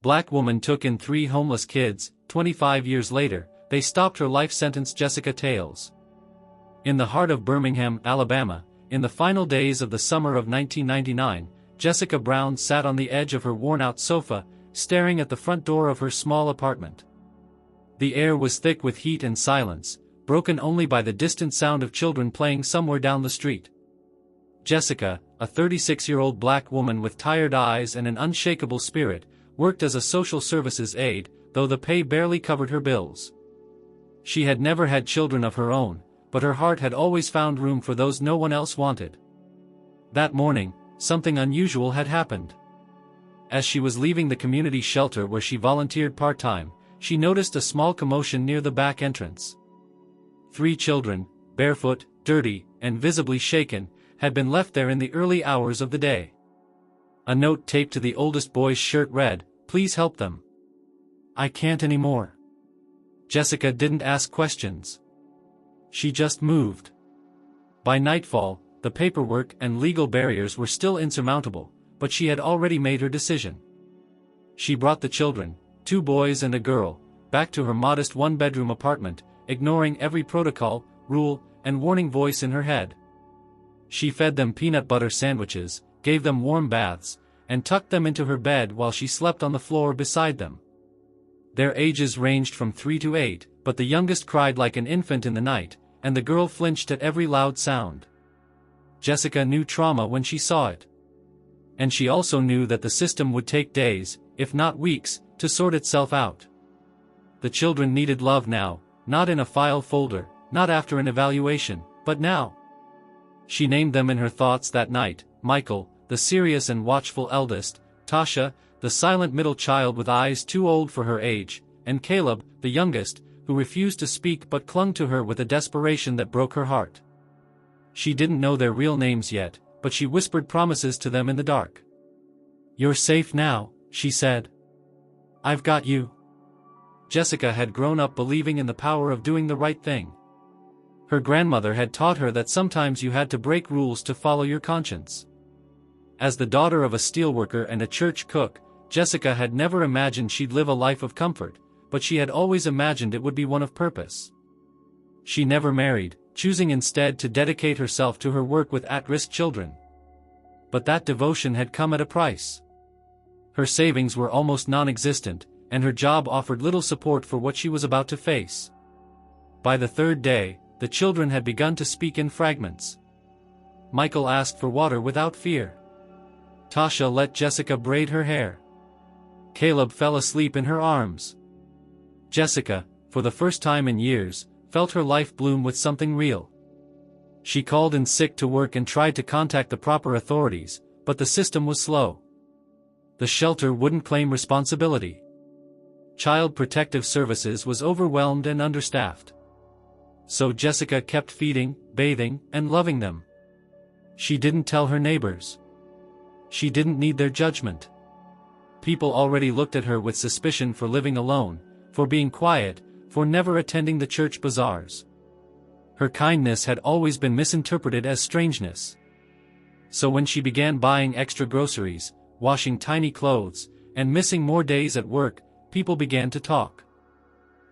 Black woman took in 3 homeless kids. 25 years later, they stopped her life sentence. Jessica Tales. In the heart of Birmingham, Alabama, in the final days of the summer of 1999, Jessica Brown sat on the edge of her worn-out sofa, staring at the front door of her small apartment. The air was thick with heat and silence, broken only by the distant sound of children playing somewhere down the street. Jessica, a 36-year-old black woman with tired eyes and an unshakable spirit, worked as a social services aide, though the pay barely covered her bills. She had never had children of her own, but her heart had always found room for those no one else wanted. That morning, something unusual had happened. As she was leaving the community shelter where she volunteered part-time, she noticed a small commotion near the back entrance. 3 children, barefoot, dirty, and visibly shaken, had been left there in the early hours of the day. A note taped to the oldest boy's shirt read, "Please help them. I can't anymore." Jessica didn't ask questions. She just moved. By nightfall, the paperwork and legal barriers were still insurmountable, but she had already made her decision. She brought the children, 2 boys and a girl, back to her modest 1-bedroom apartment, ignoring every protocol, rule, and warning voice in her head. She fed them peanut butter sandwiches, gave them warm baths, and tucked them into her bed while she slept on the floor beside them. Their ages ranged from 3 to 8, but the youngest cried like an infant in the night, and the girl flinched at every loud sound. Jessica knew trauma when she saw it. And she also knew that the system would take days, if not weeks, to sort itself out. The children needed love now, not in a file folder, not after an evaluation, but now. She named them in her thoughts that night: Michael, the serious and watchful eldest; Tasha, the silent middle child with eyes too old for her age; and Caleb, the youngest, who refused to speak but clung to her with a desperation that broke her heart. She didn't know their real names yet, but she whispered promises to them in the dark. "You're safe now," she said. "I've got you." Jessica had grown up believing in the power of doing the right thing. Her grandmother had taught her that sometimes you had to break rules to follow your conscience. As the daughter of a steelworker and a church cook, Jessica had never imagined she'd live a life of comfort, but she had always imagined it would be one of purpose. She never married, choosing instead to dedicate herself to her work with at-risk children. But that devotion had come at a price. Her savings were almost non-existent, and her job offered little support for what she was about to face. By the 3rd day, the children had begun to speak in fragments. Michael asked for water without fear. Tasha let Jessica braid her hair. Caleb fell asleep in her arms. Jessica, for the first time in years, felt her life bloom with something real. She called in sick to work and tried to contact the proper authorities, but the system was slow. The shelter wouldn't claim responsibility. Child Protective Services was overwhelmed and understaffed. So Jessica kept feeding, bathing, and loving them. She didn't tell her neighbors. She didn't need their judgment. People already looked at her with suspicion for living alone, for being quiet, for never attending the church bazaars. Her kindness had always been misinterpreted as strangeness. So when she began buying extra groceries, washing tiny clothes, and missing more days at work, people began to talk.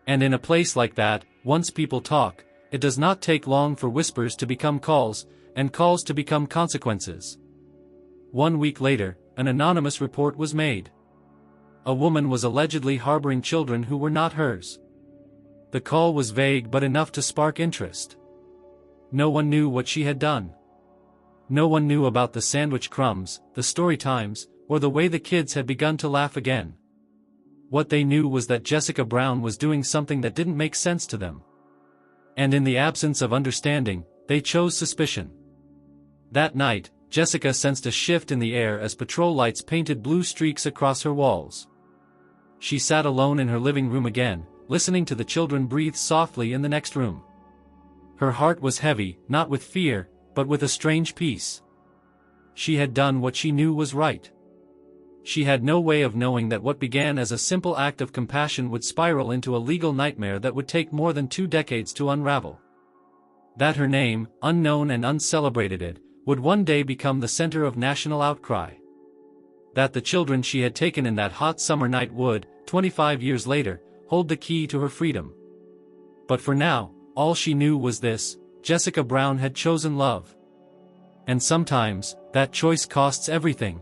And in a place like that, once people talk, it does not take long for whispers to become calls, and calls to become consequences. 1 week later, an anonymous report was made. A woman was allegedly harboring children who were not hers. The call was vague but enough to spark interest. No one knew what she had done. No one knew about the sandwich crumbs, the story times, or the way the kids had begun to laugh again. What they knew was that Jessica Brown was doing something that didn't make sense to them. And in the absence of understanding, they chose suspicion. That night, Jessica sensed a shift in the air as patrol lights painted blue streaks across her walls. She sat alone in her living room again, listening to the children breathe softly in the next room. Her heart was heavy, not with fear, but with a strange peace. She had done what she knew was right. She had no way of knowing that what began as a simple act of compassion would spiral into a legal nightmare that would take more than 2 decades to unravel. That her name, unknown and uncelebrated, would one day become the center of national outcry. that the children she had taken in that hot summer night would, 25 years later, hold the key to her freedom. But for now, all she knew was this: Jessica Brown had chosen love. And sometimes, that choice costs everything.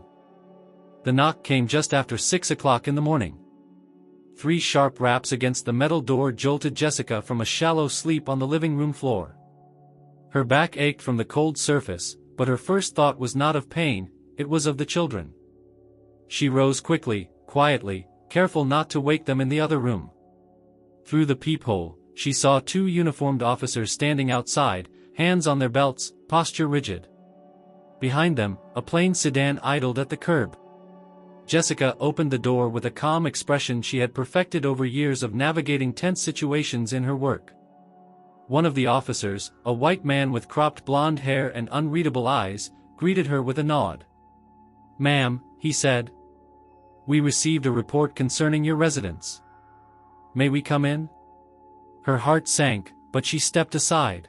The knock came just after 6 o'clock in the morning. 3 sharp raps against the metal door jolted Jessica from a shallow sleep on the living room floor. Her back ached from the cold surface, but her first thought was not of pain, it was of the children. She rose quickly, quietly, careful not to wake them in the other room. Through the peephole, she saw 2 uniformed officers standing outside, hands on their belts, posture rigid. Behind them, a plain sedan idled at the curb. Jessica opened the door with a calm expression she had perfected over years of navigating tense situations in her work. One of the officers, a white man with cropped blonde hair and unreadable eyes, greeted her with a nod. "Ma'am," he said. "We received a report concerning your residence. May we come in?" Her heart sank, but she stepped aside.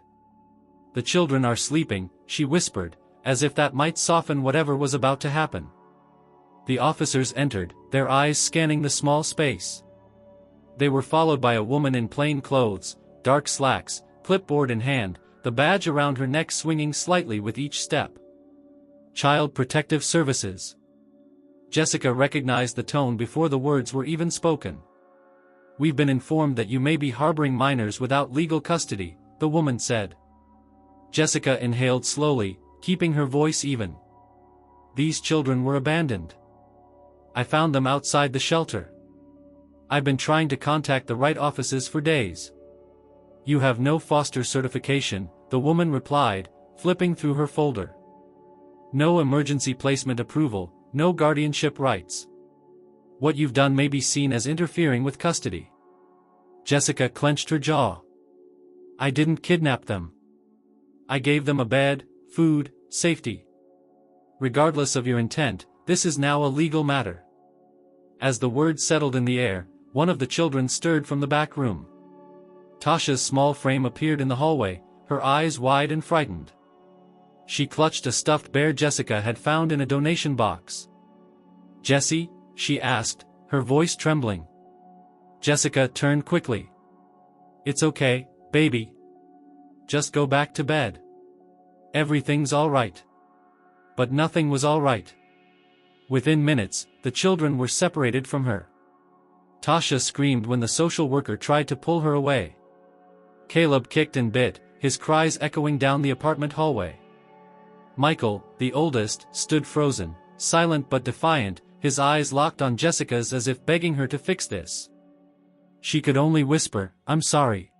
"The children are sleeping," she whispered, as if that might soften whatever was about to happen. The officers entered, their eyes scanning the small space. They were followed by a woman in plain clothes, dark slacks, clipboard in hand, the badge around her neck swinging slightly with each step. "Child Protective Services." Jessica recognized the tone before the words were even spoken. "We've been informed that you may be harboring minors without legal custody," the woman said. Jessica inhaled slowly, keeping her voice even. "These children were abandoned. I found them outside the shelter. I've been trying to contact the right offices for days." "You have no foster certification," the woman replied, flipping through her folder. "No emergency placement approval, no guardianship rights. What you've done may be seen as interfering with custody." Jessica clenched her jaw. "I didn't kidnap them. I gave them a bed, food, safety. Regardless of your intent, this is now a legal matter." As the words settled in the air, one of the children stirred from the back room. Tasha's small frame appeared in the hallway, her eyes wide and frightened. She clutched a stuffed bear Jessica had found in a donation box. "Jessie?" she asked, her voice trembling. Jessica turned quickly. "It's okay, baby. Just go back to bed. Everything's all right." But nothing was all right. Within minutes, the children were separated from her. Tasha screamed when the social worker tried to pull her away. Caleb kicked and bit, his cries echoing down the apartment hallway. Michael, the oldest, stood frozen, silent but defiant, his eyes locked on Jessica's as if begging her to fix this. She could only whisper, "I'm sorry.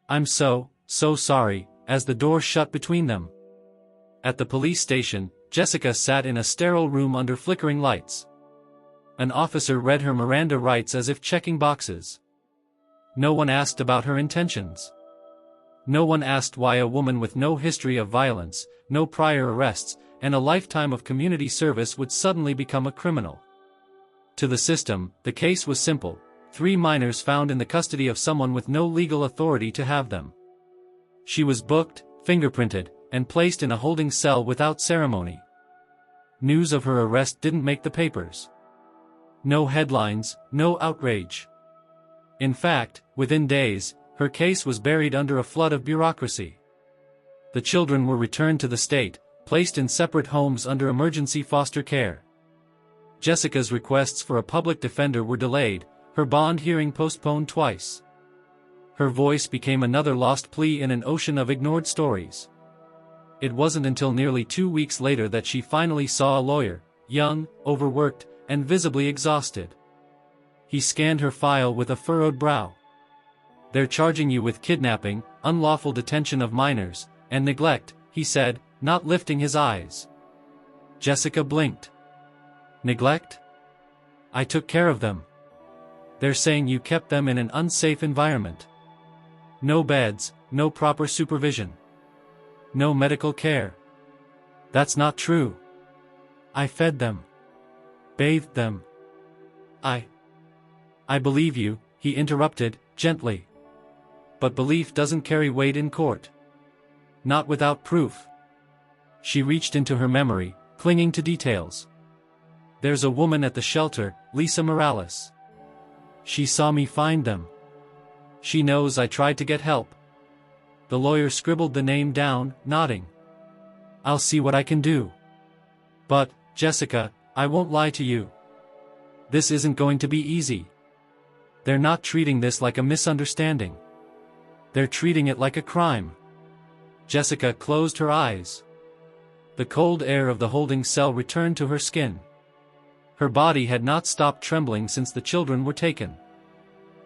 I'm so sorry," as the door shut between them. At the police station, Jessica sat in a sterile room under flickering lights. An officer read her Miranda rights as if checking boxes. No one asked about her intentions. No one asked why a woman with no history of violence, no prior arrests, and a lifetime of community service would suddenly become a criminal. To the system, the case was simple: 3 minors found in the custody of someone with no legal authority to have them. She was booked, fingerprinted, and placed in a holding cell without ceremony. News of her arrest didn't make the papers. No headlines, no outrage. In fact, within days, her case was buried under a flood of bureaucracy. The children were returned to the state, placed in separate homes under emergency foster care. Jessica's requests for a public defender were delayed, her bond hearing postponed twice. Her voice became another lost plea in an ocean of ignored stories. It wasn't until nearly 2 weeks later that she finally saw a lawyer, young, overworked, and visibly exhausted. He scanned her file with a furrowed brow. "They're charging you with kidnapping, unlawful detention of minors, and neglect," he said, not lifting his eyes. Jessica blinked. "Neglect? I took care of them. They're saying you kept them in an unsafe environment. No beds, no proper supervision. No medical care." "That's not true. I fed them. Bathed them. I believe you," he interrupted, gently. "But belief doesn't carry weight in court. Not without proof." She reached into her memory, clinging to details. There's a woman at the shelter, Lisa Morales. She saw me find them. She knows I tried to get help. The lawyer scribbled the name down, nodding. I'll see what I can do. But, Jessica, I won't lie to you. This isn't going to be easy. They're not treating this like a misunderstanding. They're treating it like a crime. Jessica closed her eyes. The cold air of the holding cell returned to her skin. Her body had not stopped trembling since the children were taken.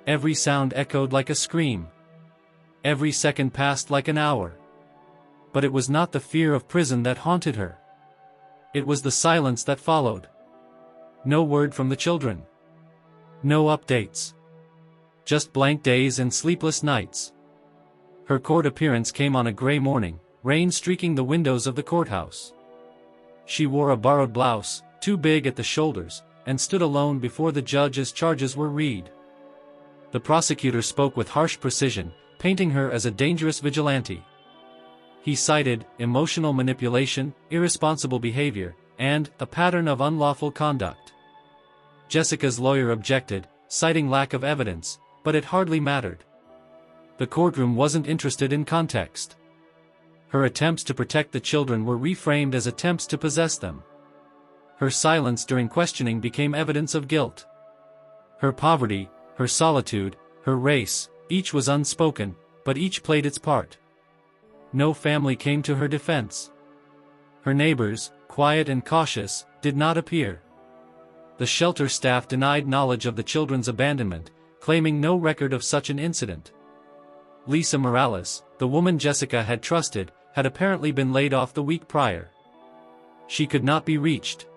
Every sound echoed like a scream. Every second passed like an hour. But it was not the fear of prison that haunted her. It was the silence that followed. No word from the children. No updates. Just blank days and sleepless nights. Her court appearance came on a gray morning, rain streaking the windows of the courthouse. She wore a borrowed blouse, too big at the shoulders, and stood alone before the judge as charges were read. The prosecutor spoke with harsh precision, painting her as a dangerous vigilante. He cited emotional manipulation, irresponsible behavior, and a pattern of unlawful conduct. Jessica's lawyer objected, citing lack of evidence, but it hardly mattered. The courtroom wasn't interested in context. Her attempts to protect the children were reframed as attempts to possess them. Her silence during questioning became evidence of guilt. Her poverty, her solitude, her race, each was unspoken, but each played its part. No family came to her defense. Her neighbors, quiet and cautious, did not appear. The shelter staff denied knowledge of the children's abandonment, claiming no record of such an incident. Lisa Morales, the woman Jessica had trusted, had apparently been laid off the week prior. She could not be reached.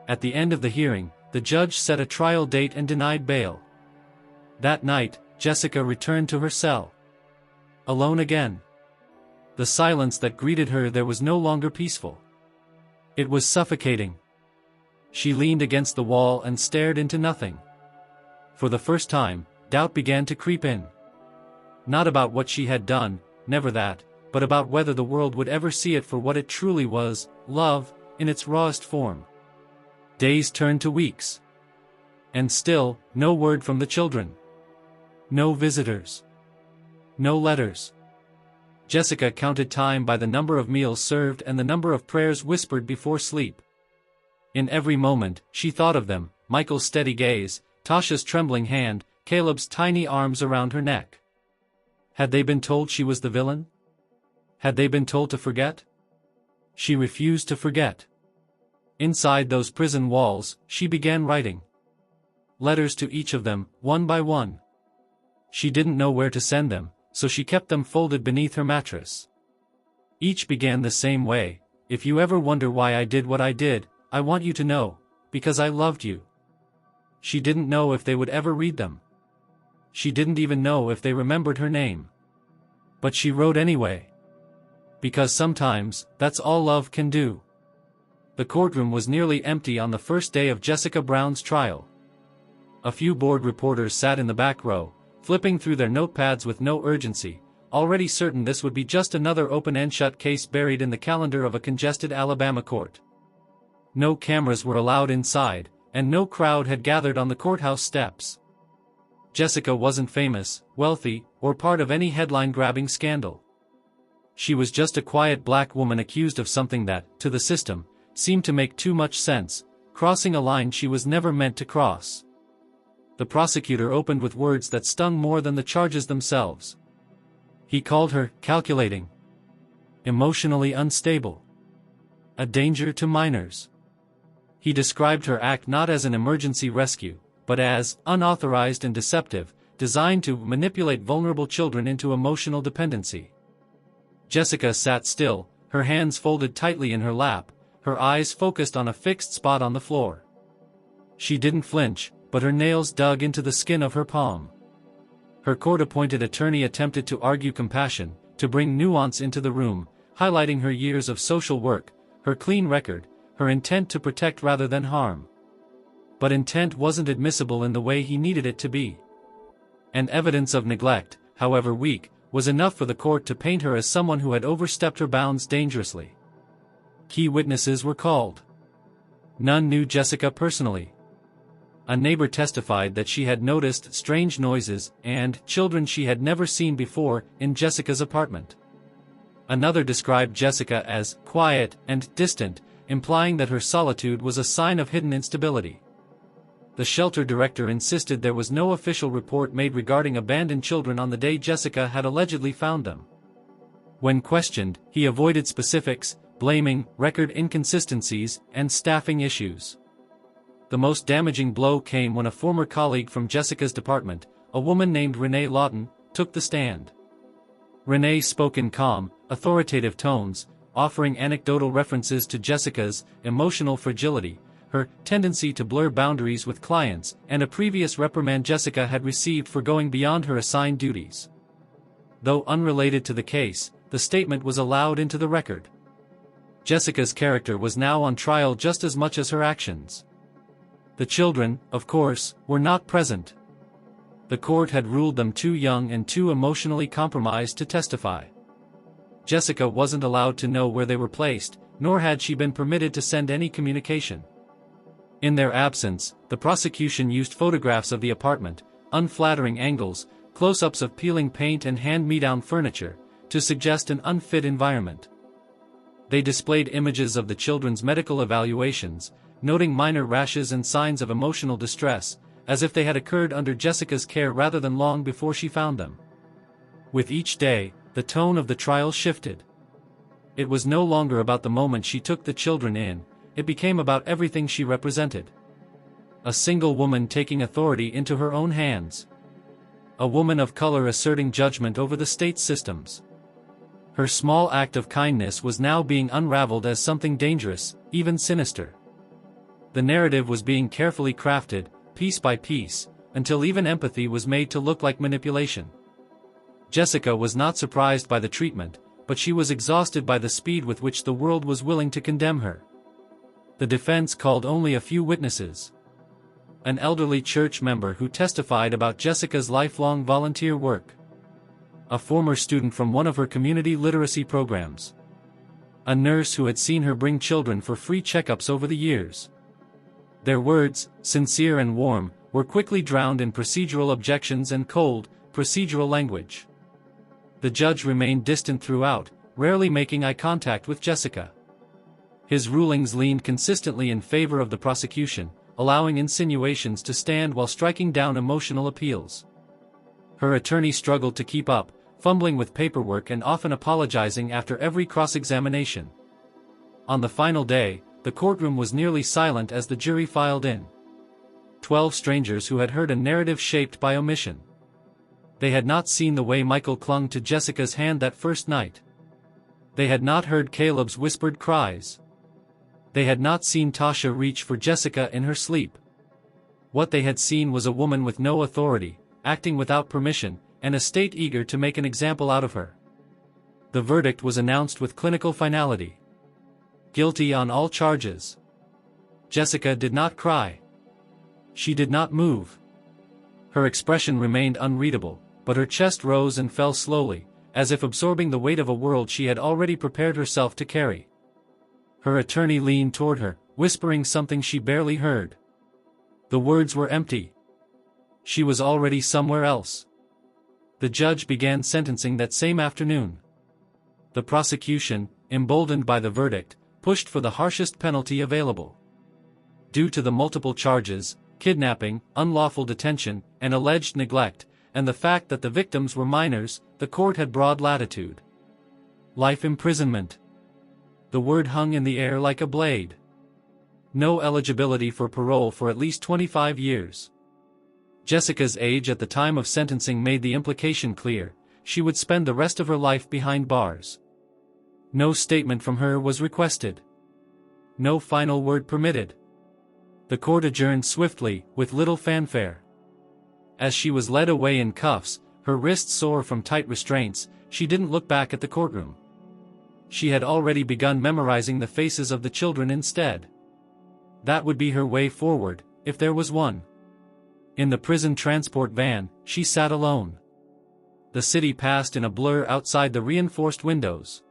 At the end of the hearing, the judge set a trial date and denied bail. That night, Jessica returned to her cell. Alone again. The silence that greeted her there was no longer peaceful. It was suffocating. She leaned against the wall and stared into nothing. For the first time, doubt began to creep in. Not about what she had done, never that, but about whether the world would ever see it for what it truly was, love, in its rawest form. Days turned to weeks. And still, no word from the children. No visitors. No letters. Jessica counted time by the number of meals served and the number of prayers whispered before sleep. In every moment, she thought of them, Michael's steady gaze, Tasha's trembling hand, Caleb's tiny arms around her neck. Had they been told she was the villain? Had they been told to forget? She refused to forget. Inside those prison walls, she began writing. Letters to each of them, one by one. She didn't know where to send them, so she kept them folded beneath her mattress. Each began the same way: if you ever wonder why I did what I did, I want you to know, because I loved you. She didn't know if they would ever read them. She didn't even know if they remembered her name. But she wrote anyway. Because sometimes, that's all love can do. The courtroom was nearly empty on the first day of Jessica Brown's trial. A few bored reporters sat in the back row, flipping through their notepads with no urgency, already certain this would be just another open-end shut case buried in the calendar of a congested Alabama court. No cameras were allowed inside, and no crowd had gathered on the courthouse steps. Jessica wasn't famous, wealthy, or part of any headline-grabbing scandal. She was just a quiet black woman accused of something that, to the system, seemed to make too much sense, crossing a line she was never meant to cross. The prosecutor opened with words that stung more than the charges themselves. He called her calculating, emotionally unstable, a danger to minors. He described her act not as an emergency rescue, but as unauthorized and deceptive, designed to manipulate vulnerable children into emotional dependency. Jessica sat still, her hands folded tightly in her lap, her eyes focused on a fixed spot on the floor. She didn't flinch, but her nails dug into the skin of her palm. Her court-appointed attorney attempted to argue compassion, to bring nuance into the room, highlighting her years of social work, her clean record, her intent to protect rather than harm. But intent wasn't admissible in the way he needed it to be. And evidence of neglect, however weak, was enough for the court to paint her as someone who had overstepped her bounds dangerously. Key witnesses were called. None knew Jessica personally. A neighbor testified that she had noticed strange noises and children she had never seen before in Jessica's apartment. Another described Jessica as quiet and distant, implying that her solitude was a sign of hidden instability. The shelter director insisted there was no official report made regarding abandoned children on the day Jessica had allegedly found them. When questioned, he avoided specifics, blaming record inconsistencies and staffing issues. The most damaging blow came when a former colleague from Jessica's department, a woman named Renee Lawton, took the stand. Renee spoke in calm, authoritative tones, offering anecdotal references to Jessica's emotional fragility, her tendency to blur boundaries with clients, and a previous reprimand Jessica had received for going beyond her assigned duties. Though unrelated to the case, the statement was allowed into the record. Jessica's character was now on trial just as much as her actions. The children, of course, were not present. The court had ruled them too young and too emotionally compromised to testify. Jessica wasn't allowed to know where they were placed, nor had she been permitted to send any communication. In their absence, the prosecution used photographs of the apartment, unflattering angles, close-ups of peeling paint and hand-me-down furniture, to suggest an unfit environment. They displayed images of the children's medical evaluations, noting minor rashes and signs of emotional distress, as if they had occurred under Jessica's care rather than long before she found them. With each day, the tone of the trial shifted. It was no longer about the moment she took the children in, it became about everything she represented. A single woman taking authority into her own hands. A woman of color asserting judgment over the state's systems. Her small act of kindness was now being unraveled as something dangerous, even sinister. The narrative was being carefully crafted, piece by piece, until even empathy was made to look like manipulation. Jessica was not surprised by the treatment, but she was exhausted by the speed with which the world was willing to condemn her. The defense called only a few witnesses. An elderly church member who testified about Jessica's lifelong volunteer work. A former student from one of her community literacy programs. A nurse who had seen her bring children for free checkups over the years. Their words, sincere and warm, were quickly drowned in procedural objections and cold, procedural language. The judge remained distant throughout, rarely making eye contact with Jessica. His rulings leaned consistently in favor of the prosecution, allowing insinuations to stand while striking down emotional appeals. Her attorney struggled to keep up, fumbling with paperwork and often apologizing after every cross-examination. On the final day, the courtroom was nearly silent as the jury filed in. 12 strangers who had heard a narrative shaped by omission. They had not seen the way Michael clung to Jessica's hand that first night. They had not heard Caleb's whispered cries. They had not seen Tasha reach for Jessica in her sleep. What they had seen was a woman with no authority, acting without permission, and a state eager to make an example out of her. The verdict was announced with clinical finality. Guilty on all charges. Jessica did not cry. She did not move. Her expression remained unreadable, but her chest rose and fell slowly, as if absorbing the weight of a world she had already prepared herself to carry. Her attorney leaned toward her, whispering something she barely heard. The words were empty. She was already somewhere else. The judge began sentencing that same afternoon. The prosecution, emboldened by the verdict, pushed for the harshest penalty available. Due to the multiple charges, kidnapping, unlawful detention, and alleged neglect, and the fact that the victims were minors, the court had broad latitude. Life imprisonment. The word hung in the air like a blade. No eligibility for parole for at least 25 years. Jessica's age at the time of sentencing made the implication clear: she would spend the rest of her life behind bars. No statement from her was requested. No final word permitted. The court adjourned swiftly, with little fanfare. As she was led away in cuffs, her wrists sore from tight restraints, she didn't look back at the courtroom. She had already begun memorizing the faces of the children instead. That would be her way forward, if there was one. In the prison transport van, she sat alone. The city passed in a blur outside the reinforced windows.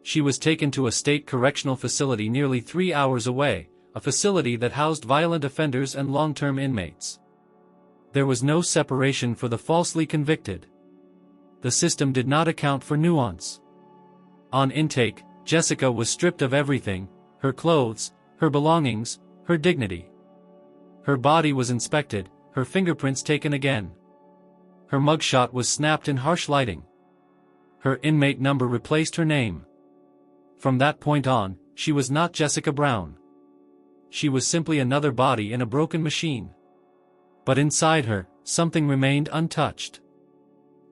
She was taken to a state correctional facility nearly 3 hours away, a facility that housed violent offenders and long-term inmates. There was no separation for the falsely convicted. The system did not account for nuance. On intake, Jessica was stripped of everything: her clothes, her belongings, her dignity. Her body was inspected, her fingerprints taken again. Her mugshot was snapped in harsh lighting. Her inmate number replaced her name. From that point on, she was not Jessica Brown. She was simply another body in a broken machine. But inside her, something remained untouched.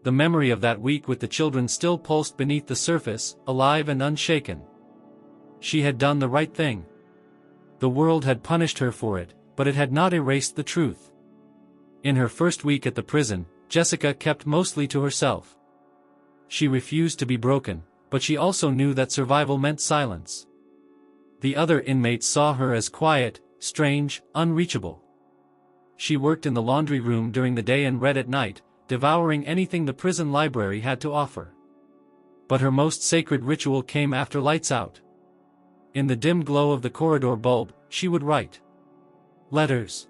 The memory of that week with the children still pulsed beneath the surface, alive and unshaken. She had done the right thing. The world had punished her for it, but it had not erased the truth. In her first week at the prison, Jessica kept mostly to herself. She refused to be broken, but she also knew that survival meant silence. The other inmates saw her as quiet, strange, unreachable. She worked in the laundry room during the day and read at night, devouring anything the prison library had to offer. But her most sacred ritual came after lights out. In the dim glow of the corridor bulb, she would write letters.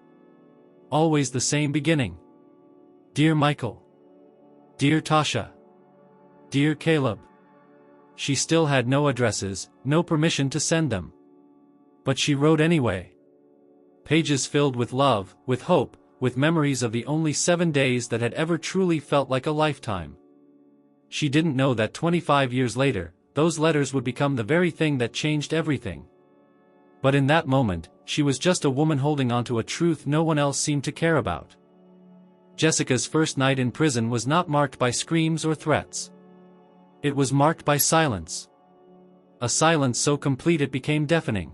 Always the same beginning. Dear Michael. Dear Tasha. Dear Caleb. She still had no addresses, no permission to send them. But she wrote anyway. Pages filled with love, with hope, with memories of the only 7 days that had ever truly felt like a lifetime. She didn't know that 25 years later, those letters would become the very thing that changed everything. But in that moment, she was just a woman holding on to a truth no one else seemed to care about. Jessica's first night in prison was not marked by screams or threats. It was marked by silence. A silence so complete it became deafening.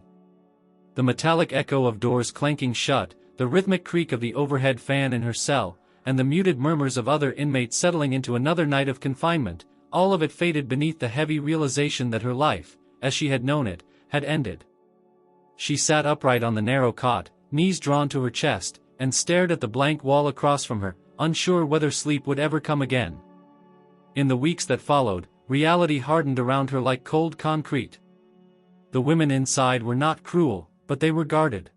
The metallic echo of doors clanking shut, the rhythmic creak of the overhead fan in her cell, and the muted murmurs of other inmates settling into another night of confinement, all of it faded beneath the heavy realization that her life, as she had known it, had ended. She sat upright on the narrow cot, knees drawn to her chest, and stared at the blank wall across from her, unsure whether sleep would ever come again. In the weeks that followed, reality hardened around her like cold concrete. The women inside were not cruel, but they were guarded.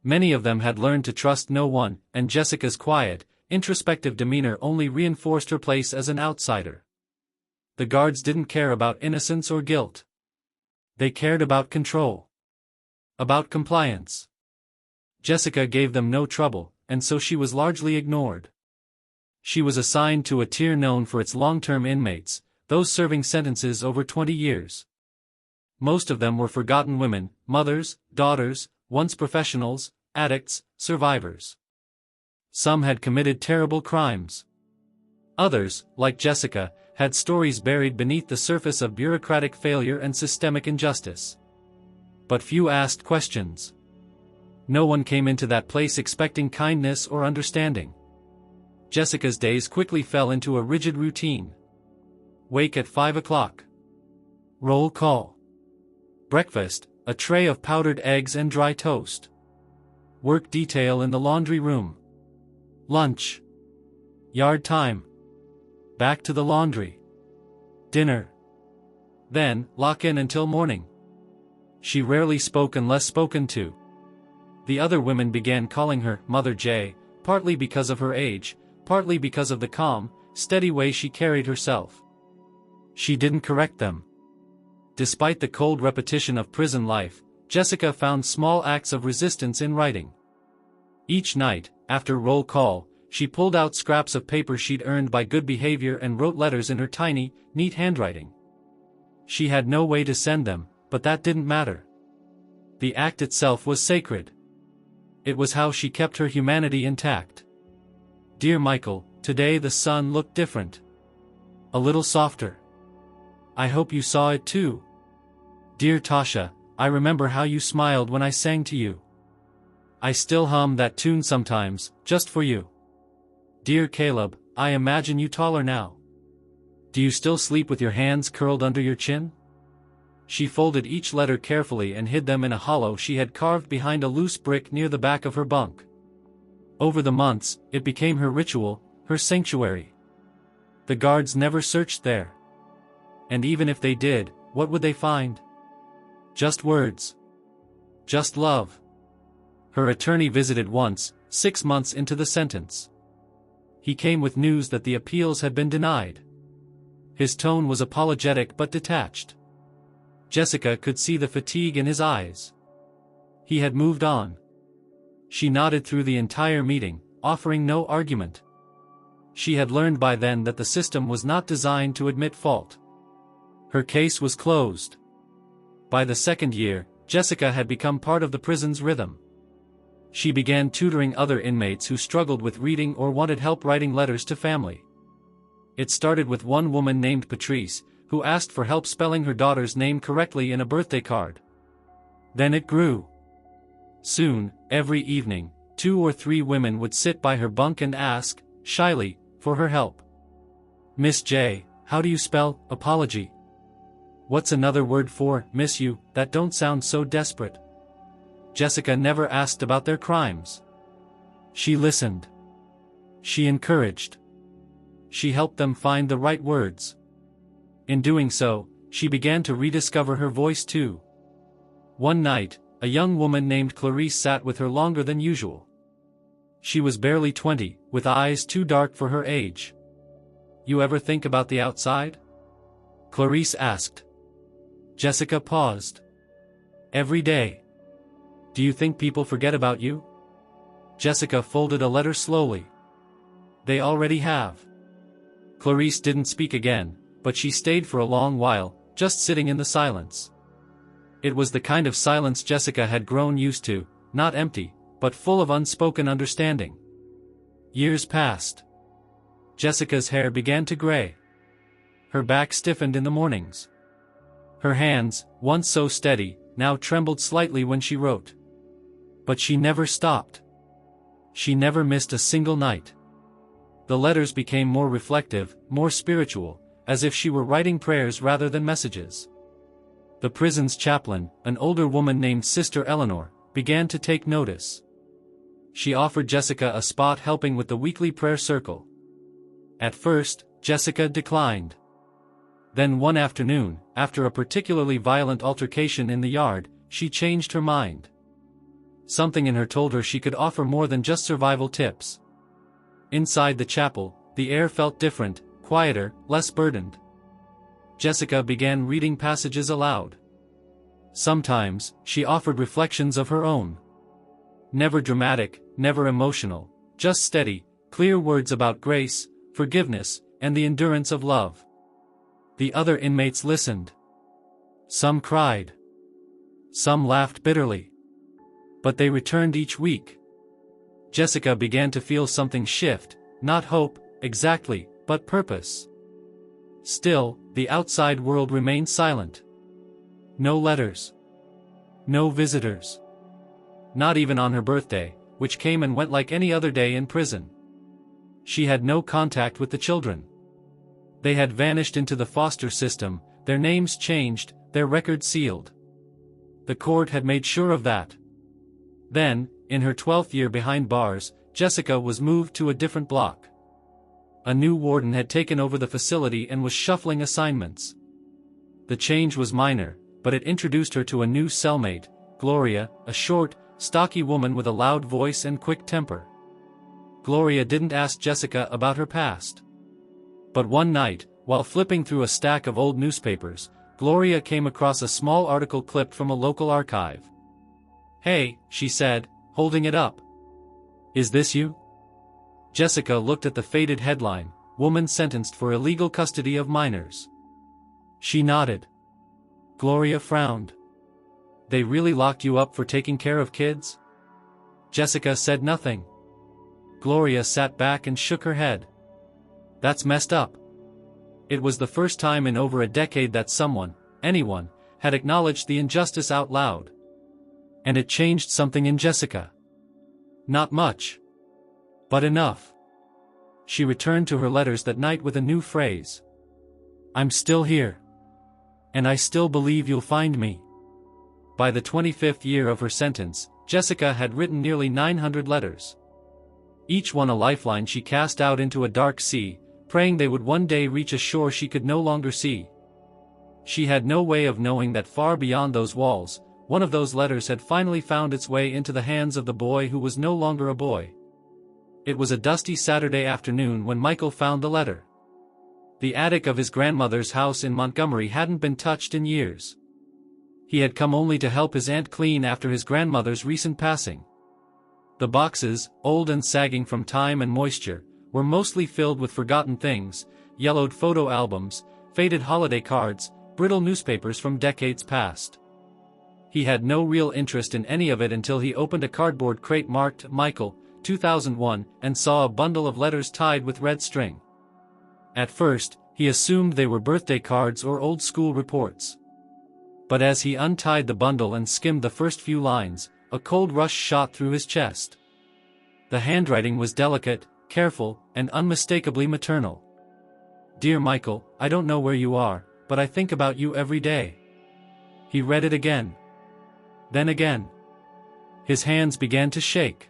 Many of them had learned to trust no one, and Jessica's quiet, introspective demeanor only reinforced her place as an outsider. The guards didn't care about innocence or guilt. They cared about control. About compliance. Jessica gave them no trouble, and so she was largely ignored. She was assigned to a tier known for its long-term inmates, those serving sentences over 20 years. Most of them were forgotten women, mothers, daughters, once professionals, addicts, survivors. Some had committed terrible crimes. Others, like Jessica, had stories buried beneath the surface of bureaucratic failure and systemic injustice. But few asked questions. No one came into that place expecting kindness or understanding. Jessica's days quickly fell into a rigid routine. Wake at 5 o'clock. Roll call. Breakfast, a tray of powdered eggs and dry toast. Work detail in the laundry room. Lunch. Yard time. Back to the laundry. Dinner. Then, lock in until morning. She rarely spoke unless spoken to. The other women began calling her Mother J, partly because of her age, partly because of the calm, steady way she carried herself. She didn't correct them. Despite the cold repetition of prison life, Jessica found small acts of resistance in writing. Each night, after roll call, she pulled out scraps of paper she'd earned by good behavior and wrote letters in her tiny, neat handwriting. She had no way to send them, but that didn't matter. The act itself was sacred. It was how she kept her humanity intact. Dear Michael, today the sun looked different. A little softer. I hope you saw it too. Dear Tasha, I remember how you smiled when I sang to you. I still hum that tune sometimes, just for you. Dear Caleb, I imagine you taller now. Do you still sleep with your hands curled under your chin? She folded each letter carefully and hid them in a hollow she had carved behind a loose brick near the back of her bunk. Over the months, it became her ritual, her sanctuary. The guards never searched there. And even if they did, what would they find? Just words. Just love. Her attorney visited once, 6 months into the sentence. He came with news that the appeals had been denied. His tone was apologetic but detached. Jessica could see the fatigue in his eyes. He had moved on. She nodded through the entire meeting, offering no argument. She had learned by then that the system was not designed to admit fault. Her case was closed. By the second year, Jessica had become part of the prison's rhythm. She began tutoring other inmates who struggled with reading or wanted help writing letters to family. It started with one woman named Patrice, who asked for help spelling her daughter's name correctly in a birthday card. Then it grew. Soon, every evening, 2 or 3 women would sit by her bunk and ask, shyly, for her help. "Miss J, how do you spell apology? What's another word for miss you that don't sound so desperate?" Jessica never asked about their crimes. She listened. She encouraged. She helped them find the right words. In doing so, she began to rediscover her voice too. One night, a young woman named Clarice sat with her longer than usual. She was barely 20, with eyes too dark for her age. "You ever think about the outside?" Clarice asked. Jessica paused. "Every day. Do you think people forget about you?" Jessica folded a letter slowly. "They already have." Clarice didn't speak again, but she stayed for a long while, just sitting in the silence. It was the kind of silence Jessica had grown used to, not empty, but full of unspoken understanding. Years passed. Jessica's hair began to gray. Her back stiffened in the mornings. Her hands, once so steady, now trembled slightly when she wrote. But she never stopped. She never missed a single night. The letters became more reflective, more spiritual, as if she were writing prayers rather than messages. The prison's chaplain, an older woman named Sister Eleanor, began to take notice. She offered Jessica a spot helping with the weekly prayer circle. At first, Jessica declined. Then one afternoon, after a particularly violent altercation in the yard, she changed her mind. Something in her told her she could offer more than just survival tips. Inside the chapel, the air felt different, quieter, less burdened. Jessica began reading passages aloud. Sometimes, she offered reflections of her own. Never dramatic, never emotional, just steady, clear words about grace, forgiveness, and the endurance of love. The other inmates listened. Some cried. Some laughed bitterly. But they returned each week. Jessica began to feel something shift, not hope, exactly, but purpose. Still, the outside world remained silent. No letters. No visitors. Not even on her birthday, which came and went like any other day in prison. She had no contact with the children. They had vanished into the foster system, their names changed, their records sealed. The court had made sure of that. Then, in her 12th year behind bars, Jessica was moved to a different block. A new warden had taken over the facility and was shuffling assignments. The change was minor, but it introduced her to a new cellmate, Gloria, a short, stocky woman with a loud voice and quick temper. Gloria didn't ask Jessica about her past. But one night, while flipping through a stack of old newspapers, Gloria came across a small article clipped from a local archive. "Hey," she said, holding it up. "Is this you?" Jessica looked at the faded headline, "Woman sentenced for illegal custody of minors." She nodded. Gloria frowned. "They really locked you up for taking care of kids?" Jessica said nothing. Gloria sat back and shook her head. "That's messed up." It was the first time in over a decade that someone, anyone, had acknowledged the injustice out loud. And it changed something in Jessica. Not much. But enough. She returned to her letters that night with a new phrase. "I'm still here. And I still believe you'll find me." By the 25th year of her sentence, Jessica had written nearly 900 letters. Each one a lifeline she cast out into a dark sea, praying they would one day reach a shore she could no longer see. She had no way of knowing that far beyond those walls, one of those letters had finally found its way into the hands of the boy who was no longer a boy. It was a dusty Saturday afternoon when Michael found the letter. The attic of his grandmother's house in Montgomery hadn't been touched in years. He had come only to help his aunt clean after his grandmother's recent passing. The boxes, old and sagging from time and moisture, were mostly filled with forgotten things, yellowed photo albums, faded holiday cards, brittle newspapers from decades past. He had no real interest in any of it until he opened a cardboard crate marked Michael, 2001, and saw a bundle of letters tied with red string. At first, he assumed they were birthday cards or old school reports. But as he untied the bundle and skimmed the first few lines, a cold rush shot through his chest. The handwriting was delicate, careful, and unmistakably maternal. "Dear Michael, I don't know where you are, but I think about you every day." He read it again. Then again. His hands began to shake.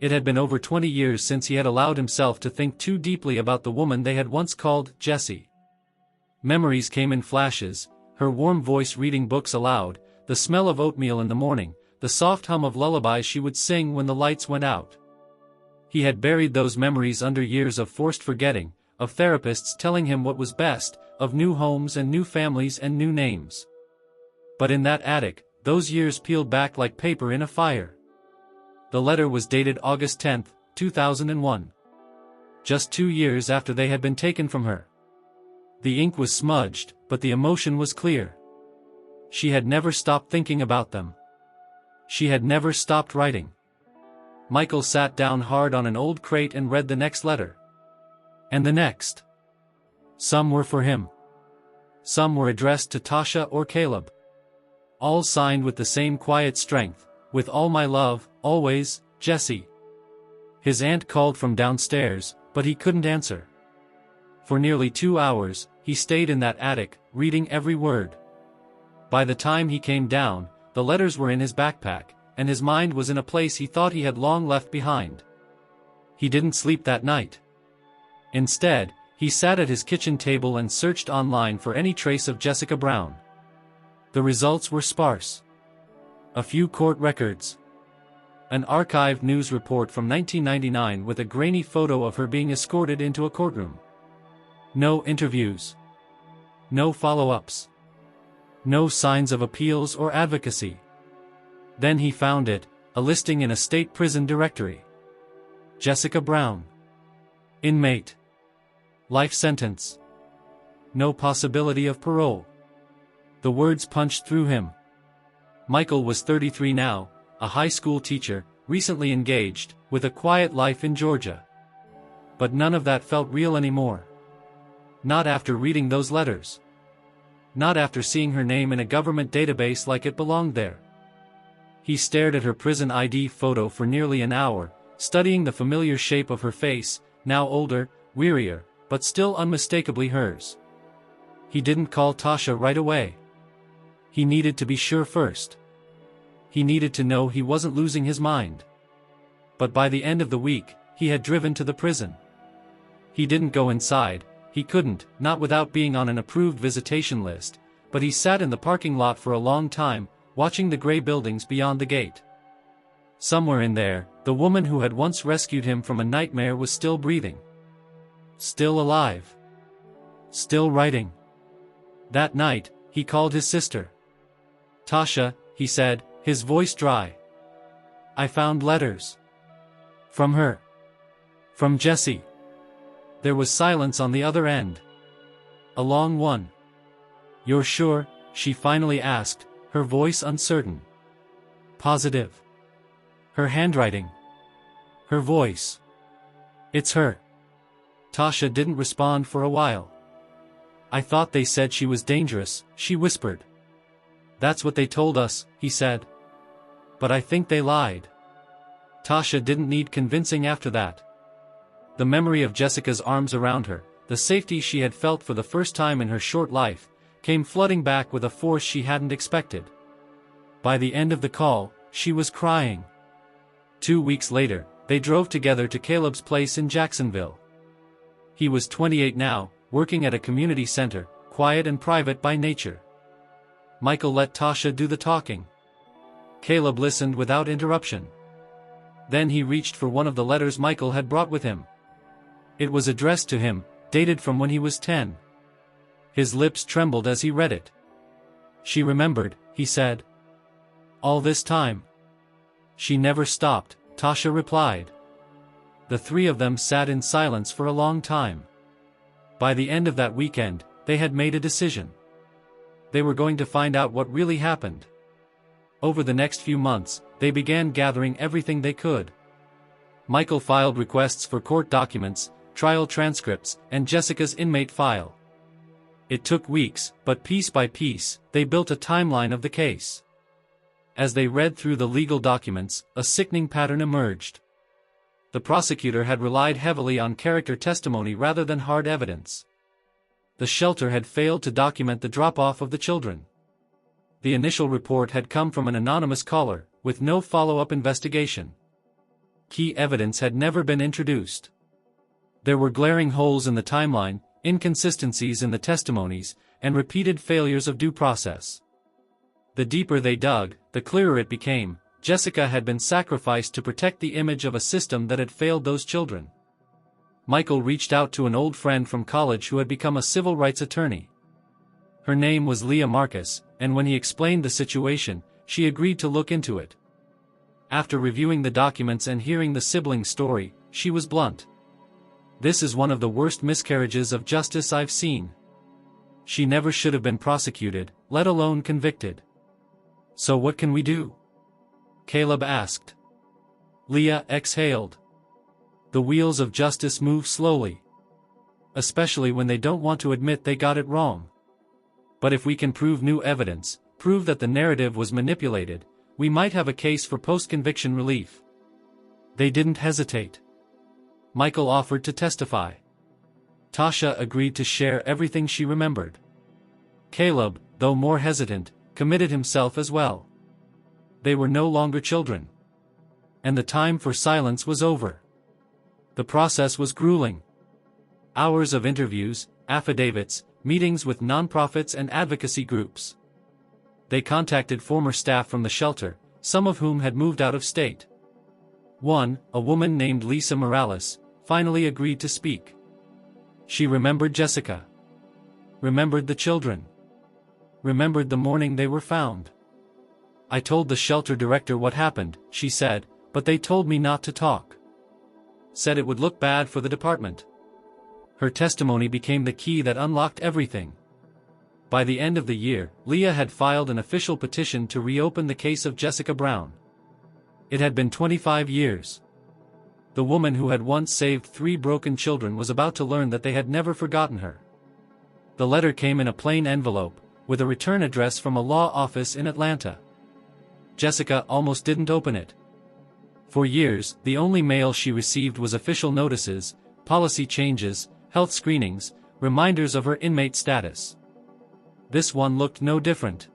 It had been over 20 years since he had allowed himself to think too deeply about the woman they had once called Jessie. Memories came in flashes, her warm voice reading books aloud, the smell of oatmeal in the morning, the soft hum of lullabies she would sing when the lights went out. He had buried those memories under years of forced forgetting, of therapists telling him what was best, of new homes and new families and new names. But in that attic, those years peeled back like paper in a fire. The letter was dated August 10, 2001. Just 2 years after they had been taken from her. The ink was smudged, but the emotion was clear. She had never stopped thinking about them. She had never stopped writing. Michael sat down hard on an old crate and read the next letter. And the next. Some were for him. Some were addressed to Tasha or Caleb. All signed with the same quiet strength, "With all my love, always, Jessie." His aunt called from downstairs, but he couldn't answer. For nearly 2 hours, he stayed in that attic, reading every word. By the time he came down, the letters were in his backpack, and his mind was in a place he thought he had long left behind. He didn't sleep that night. Instead, he sat at his kitchen table and searched online for any trace of Jessica Brown. The results were sparse. A few court records. An archived news report from 1999 with a grainy photo of her being escorted into a courtroom. No interviews. No follow-ups. No signs of appeals or advocacy. Then he found it, a listing in a state prison directory. Jessica Brown. Inmate. Life sentence. No possibility of parole. The words punched through him. Michael was 33 now, a high school teacher, recently engaged, with a quiet life in Georgia. But none of that felt real anymore. Not after reading those letters. Not after seeing her name in a government database like it belonged there. He stared at her prison ID photo for nearly an hour, studying the familiar shape of her face, now older, wearier, but still unmistakably hers. He didn't call Tasha right away. He needed to be sure first. He needed to know he wasn't losing his mind. But by the end of the week, he had driven to the prison. He didn't go inside, he couldn't, not without being on an approved visitation list, but he sat in the parking lot for a long time, watching the gray buildings beyond the gate. Somewhere in there, the woman who had once rescued him from a nightmare was still breathing. Still alive. Still writing. That night, he called his sister. "Tasha," he said, his voice dry. "I found letters. From her. From Jessie." There was silence on the other end. A long one. "You're sure?" she finally asked, her voice uncertain. "Positive." Her handwriting. Her voice. "It's her." Tasha didn't respond for a while. "I thought they said she was dangerous," she whispered. "That's what they told us," he said. "But I think they lied." Tasha didn't need convincing after that. The memory of Jessica's arms around her, the safety she had felt for the first time in her short life, came flooding back with a force she hadn't expected. By the end of the call, she was crying. 2 weeks later, they drove together to Caleb's place in Jacksonville. He was 28 now, working at a community center, quiet and private by nature. Michael let Tasha do the talking. Caleb listened without interruption. Then he reached for one of the letters Michael had brought with him. It was addressed to him, dated from when he was 10. His lips trembled as he read it. "She remembered," he said. "All this time." "She never stopped," Tasha replied. The three of them sat in silence for a long time. By the end of that weekend, they had made a decision. They were going to find out what really happened. Over the next few months, they began gathering everything they could. Michael filed requests for court documents, trial transcripts, and Jessica's inmate file. It took weeks, but piece by piece, they built a timeline of the case. As they read through the legal documents, a sickening pattern emerged. The prosecutor had relied heavily on character testimony rather than hard evidence. The shelter had failed to document the drop-off of the children. The initial report had come from an anonymous caller, with no follow-up investigation. Key evidence had never been introduced. There were glaring holes in the timeline, inconsistencies in the testimonies, and repeated failures of due process. The deeper they dug, the clearer it became: Jessica had been sacrificed to protect the image of a system that had failed those children. Michael reached out to an old friend from college who had become a civil rights attorney. Her name was Leah Marcus, and when he explained the situation, she agreed to look into it. After reviewing the documents and hearing the sibling story, she was blunt. "This is one of the worst miscarriages of justice I've seen. She never should have been prosecuted, let alone convicted." "So what can we do?" Caleb asked. Leah exhaled. "The wheels of justice move slowly. Especially when they don't want to admit they got it wrong. But if we can prove new evidence, prove that the narrative was manipulated, we might have a case for post-conviction relief." They didn't hesitate. Michael offered to testify. Tasha agreed to share everything she remembered. Caleb, though more hesitant, committed himself as well. They were no longer children. And the time for silence was over. The process was grueling. Hours of interviews, affidavits, meetings with nonprofits and advocacy groups. They contacted former staff from the shelter, some of whom had moved out of state. One, a woman named Lisa Morales, finally agreed to speak. She remembered Jessica. Remembered the children. Remembered the morning they were found. "I told the shelter director what happened," she said, "but they told me not to talk. Said it would look bad for the department." Her testimony became the key that unlocked everything. By the end of the year, Leah had filed an official petition to reopen the case of Jessica Brown. It had been 25 years. The woman who had once saved 3 broken children was about to learn that they had never forgotten her. The letter came in a plain envelope, with a return address from a law office in Atlanta. Jessica almost didn't open it. For years, the only mail she received was official notices, policy changes, health screenings, reminders of her inmate status. This one looked no different.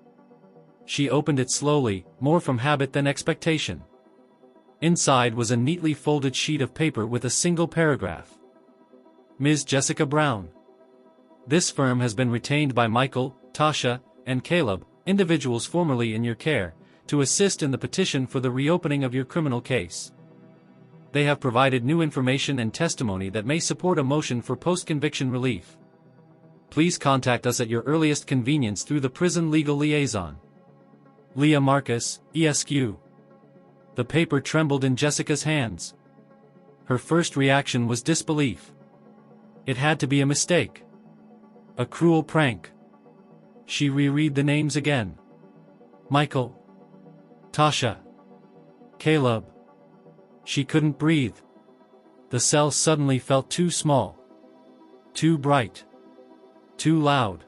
She opened it slowly, more from habit than expectation. Inside was a neatly folded sheet of paper with a single paragraph. "Ms. Jessica Brown. This firm has been retained by Michael, Tasha, and Caleb, individuals formerly in your care, to assist in the petition for the reopening of your criminal case. They have provided new information and testimony that may support a motion for post-conviction relief. Please contact us at your earliest convenience through the prison legal liaison. Leah Marcus, ESQ." The paper trembled in Jessica's hands. Her first reaction was disbelief. It had to be a mistake. A cruel prank. She reread the names again. Michael. Tasha. Caleb. She couldn't breathe. The cell suddenly felt too small. Too bright. Too loud.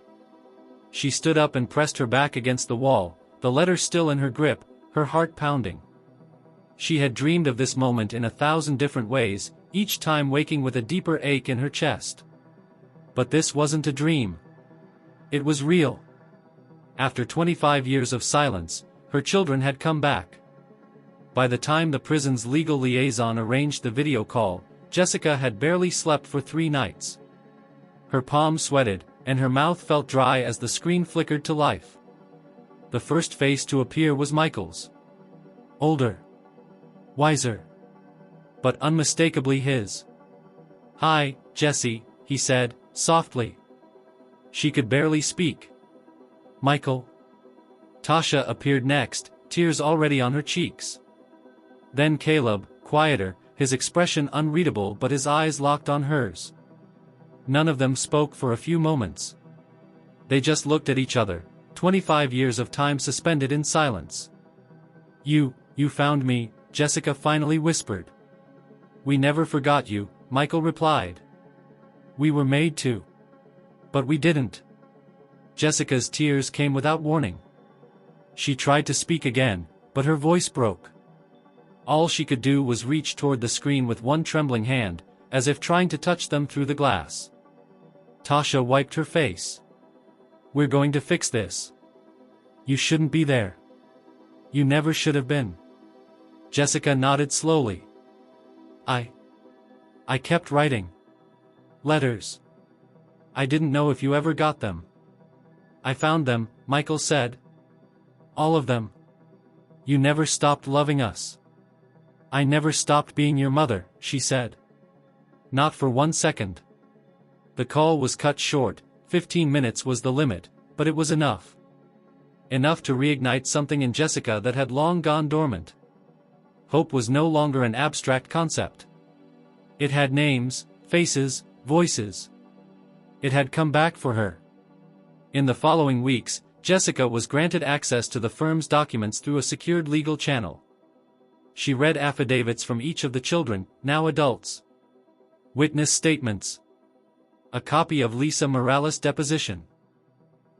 She stood up and pressed her back against the wall, the letter still in her grip, her heart pounding. She had dreamed of this moment in 1,000 different ways, each time waking with a deeper ache in her chest. But this wasn't a dream. It was real. After 25 years of silence, her children had come back. By the time the prison's legal liaison arranged the video call, Jessica had barely slept for 3 nights. Her palms sweated, and her mouth felt dry as the screen flickered to life. The first face to appear was Michael's. Older. Wiser. But unmistakably his. "Hi, Jesse," he said, softly. She could barely speak. "Michael?" Tasha appeared next, tears already on her cheeks. Then Caleb, quieter, his expression unreadable but his eyes locked on hers. None of them spoke for a few moments. They just looked at each other, 25 years of time suspended in silence. You found me," Jessica finally whispered. "We never forgot you," Michael replied. "We were made to. But we didn't." Jessica's tears came without warning. She tried to speak again, but her voice broke. All she could do was reach toward the screen with one trembling hand, as if trying to touch them through the glass. Tasha wiped her face. "We're going to fix this. You shouldn't be there. You never should have been." Jessica nodded slowly. I kept writing. Letters. I didn't know if you ever got them." "I found them," Michael said. "All of them. You never stopped loving us." "I never stopped being your mother," she said. "Not for 1 second." The call was cut short. 15 minutes was the limit, but it was enough. Enough to reignite something in Jessica that had long gone dormant. Hope was no longer an abstract concept. It had names, faces, voices. It had come back for her. In the following weeks, Jessica was granted access to the firm's documents through a secured legal channel. She read affidavits from each of the children, now adults. Witness statements. A copy of Lisa Morales' deposition.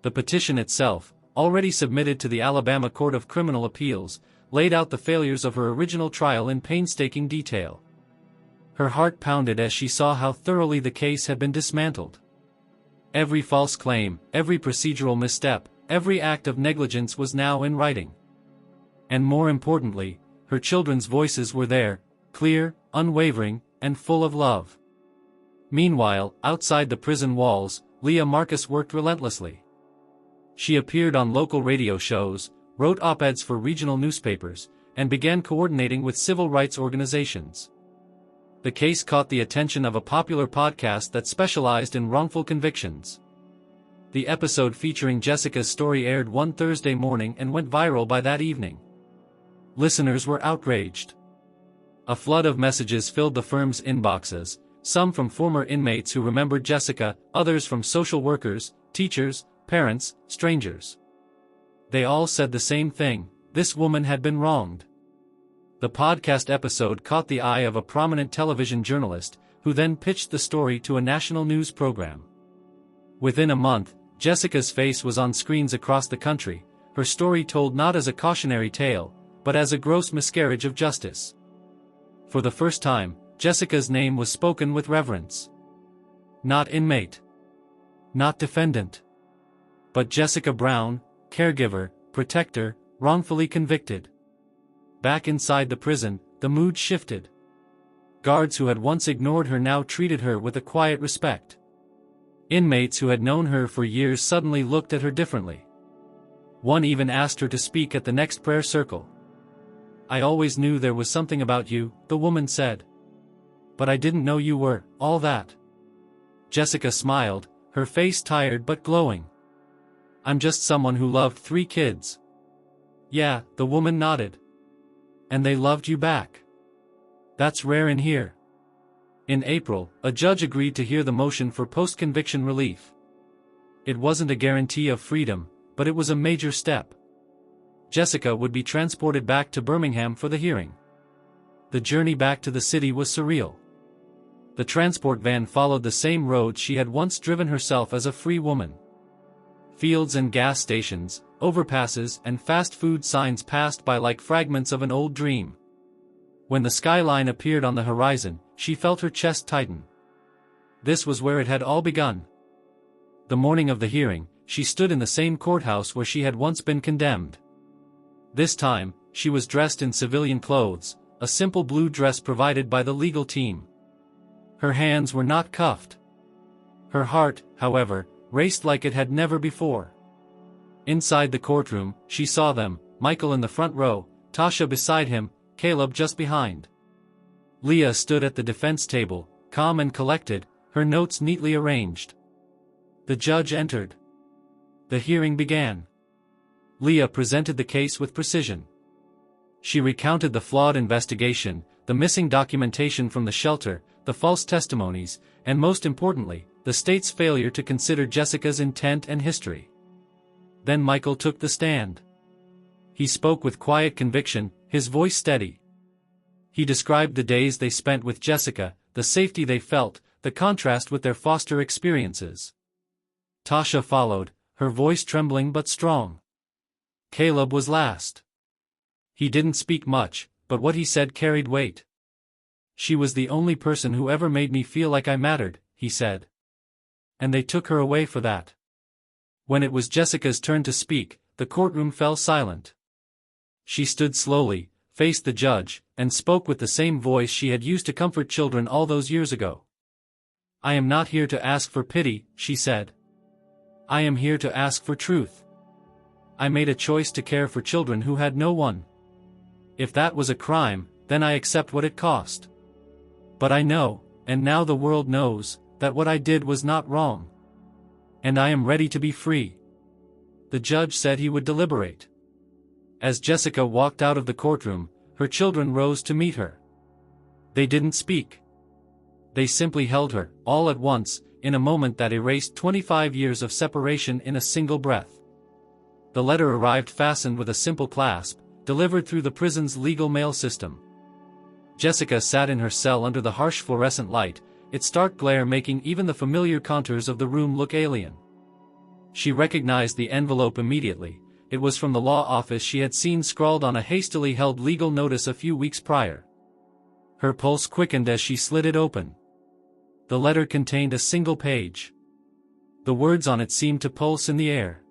The petition itself, already submitted to the Alabama Court of Criminal Appeals, laid out the failures of her original trial in painstaking detail. Her heart pounded as she saw how thoroughly the case had been dismantled. Every false claim, every procedural misstep, every act of negligence was now in writing. And more importantly, her children's voices were there, clear, unwavering, and full of love. Meanwhile, outside the prison walls, Leah Marcus worked relentlessly. She appeared on local radio shows, wrote op-eds for regional newspapers, and began coordinating with civil rights organizations. The case caught the attention of a popular podcast that specialized in wrongful convictions. The episode featuring Jessica's story aired one Thursday morning and went viral by that evening. Listeners were outraged. A flood of messages filled the firm's inboxes, some from former inmates who remembered Jessica, others from social workers, teachers, parents, strangers. They all said the same thing: this woman had been wronged. The podcast episode caught the eye of a prominent television journalist, who then pitched the story to a national news program. Within a month, Jessica's face was on screens across the country, her story told not as a cautionary tale, but as a gross miscarriage of justice. For the first time, Jessica's name was spoken with reverence. Not inmate. Not defendant. But Jessica Brown, caregiver, protector, wrongfully convicted. Back inside the prison, the mood shifted. Guards who had once ignored her now treated her with a quiet respect. Inmates who had known her for years suddenly looked at her differently. One even asked her to speak at the next prayer circle. "I always knew there was something about you," the woman said. "But I didn't know you were all that." Jessica smiled, her face tired but glowing. "I'm just someone who loved 3 kids." "Yeah," the woman nodded. "And they loved you back. That's rare in here." In April, a judge agreed to hear the motion for post-conviction relief. It wasn't a guarantee of freedom, but it was a major step. Jessica would be transported back to Birmingham for the hearing. The journey back to the city was surreal. The transport van followed the same road she had once driven herself as a free woman. Fields and gas stations, overpasses, and fast food signs passed by like fragments of an old dream. When the skyline appeared on the horizon, she felt her chest tighten. This was where it had all begun. The morning of the hearing, she stood in the same courthouse where she had once been condemned. This time, she was dressed in civilian clothes, a simple blue dress provided by the legal team. Her hands were not cuffed. Her heart, however, raced like it had never before. Inside the courtroom, she saw them: Michael in the front row, Tasha beside him, Caleb just behind. Leah stood at the defense table, calm and collected, her notes neatly arranged. The judge entered. The hearing began. Leah presented the case with precision. She recounted the flawed investigation, the missing documentation from the shelter, the false testimonies, and most importantly, the state's failure to consider Jessica's intent and history. Then Michael took the stand. He spoke with quiet conviction, his voice steady. He described the days they spent with Jessica, the safety they felt, the contrast with their foster experiences. Tasha followed, her voice trembling but strong. Caleb was last. He didn't speak much, but what he said carried weight. She was the only person who ever made me feel like I mattered, he said. And they took her away for that. When it was Jessica's turn to speak, the courtroom fell silent. She stood slowly, faced the judge, and spoke with the same voice she had used to comfort children all those years ago. I am not here to ask for pity, she said. I am here to ask for truth. I made a choice to care for children who had no one. If that was a crime, then I accept what it cost. But I know, and now the world knows, that what I did was not wrong. And I am ready to be free. The judge said he would deliberate. As Jessica walked out of the courtroom, her children rose to meet her. They didn't speak. They simply held her, all at once, in a moment that erased 25 years of separation in a single breath. The letter arrived fastened with a simple clasp, delivered through the prison's legal mail system. Jessica sat in her cell under the harsh fluorescent light, its stark glare making even the familiar contours of the room look alien. She recognized the envelope immediately. It was from the law office she had seen scrawled on a hastily held legal notice a few weeks prior. Her pulse quickened as she slid it open. The letter contained a single page. The words on it seemed to pulse in the air.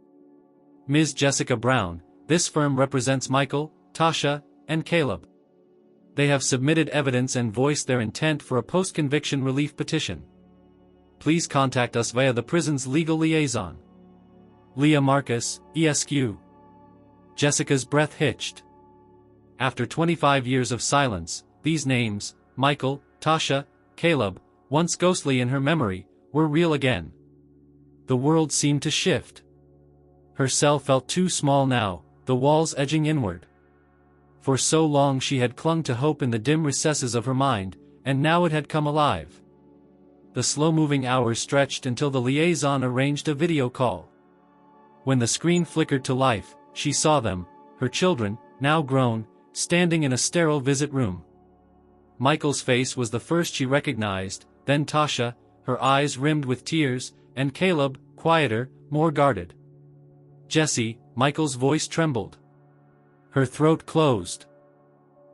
Ms. Jessica Brown, this firm represents Michael, Tasha, and Caleb. They have submitted evidence and voiced their intent for a post-conviction relief petition. Please contact us via the prison's legal liaison. Leah Marcus, ESQ. Jessica's breath hitched. After 25 years of silence, these names, Michael, Tasha, Caleb, once ghostly in her memory, were real again. The world seemed to shift. Her cell felt too small now, the walls edging inward. For so long she had clung to hope in the dim recesses of her mind, and now it had come alive. The slow-moving hours stretched until the liaison arranged a video call. When the screen flickered to life, she saw them, her children, now grown, standing in a sterile visit room. Michael's face was the first she recognized, then Tasha, her eyes rimmed with tears, and Caleb, quieter, more guarded. Jessie, Michael's voice trembled. Her throat closed.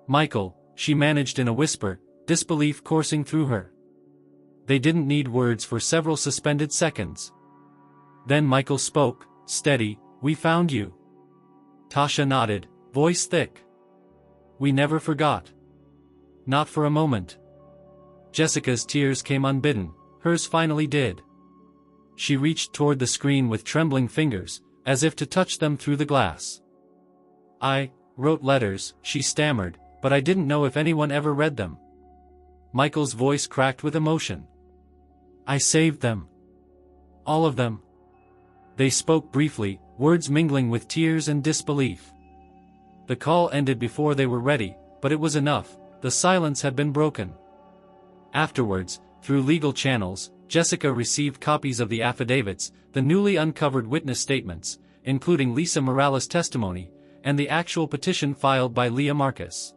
Michael, she managed in a whisper, disbelief coursing through her. They didn't need words for several suspended seconds. Then Michael spoke, steady, we found you. Tasha nodded, voice thick. We never forgot. Not for a moment. Jessica's tears came unbidden, hers finally did. She reached toward the screen with trembling fingers, as if to touch them through the glass. I wrote letters, she stammered, but I didn't know if anyone ever read them. Michael's voice cracked with emotion. I saved them. All of them. They spoke briefly, words mingling with tears and disbelief. The call ended before they were ready, but it was enough, the silence had been broken. Afterwards, through legal channels, Jessica received copies of the affidavits, the newly uncovered witness statements, including Lisa Morales' testimony, and the actual petition filed by Leah Marcus.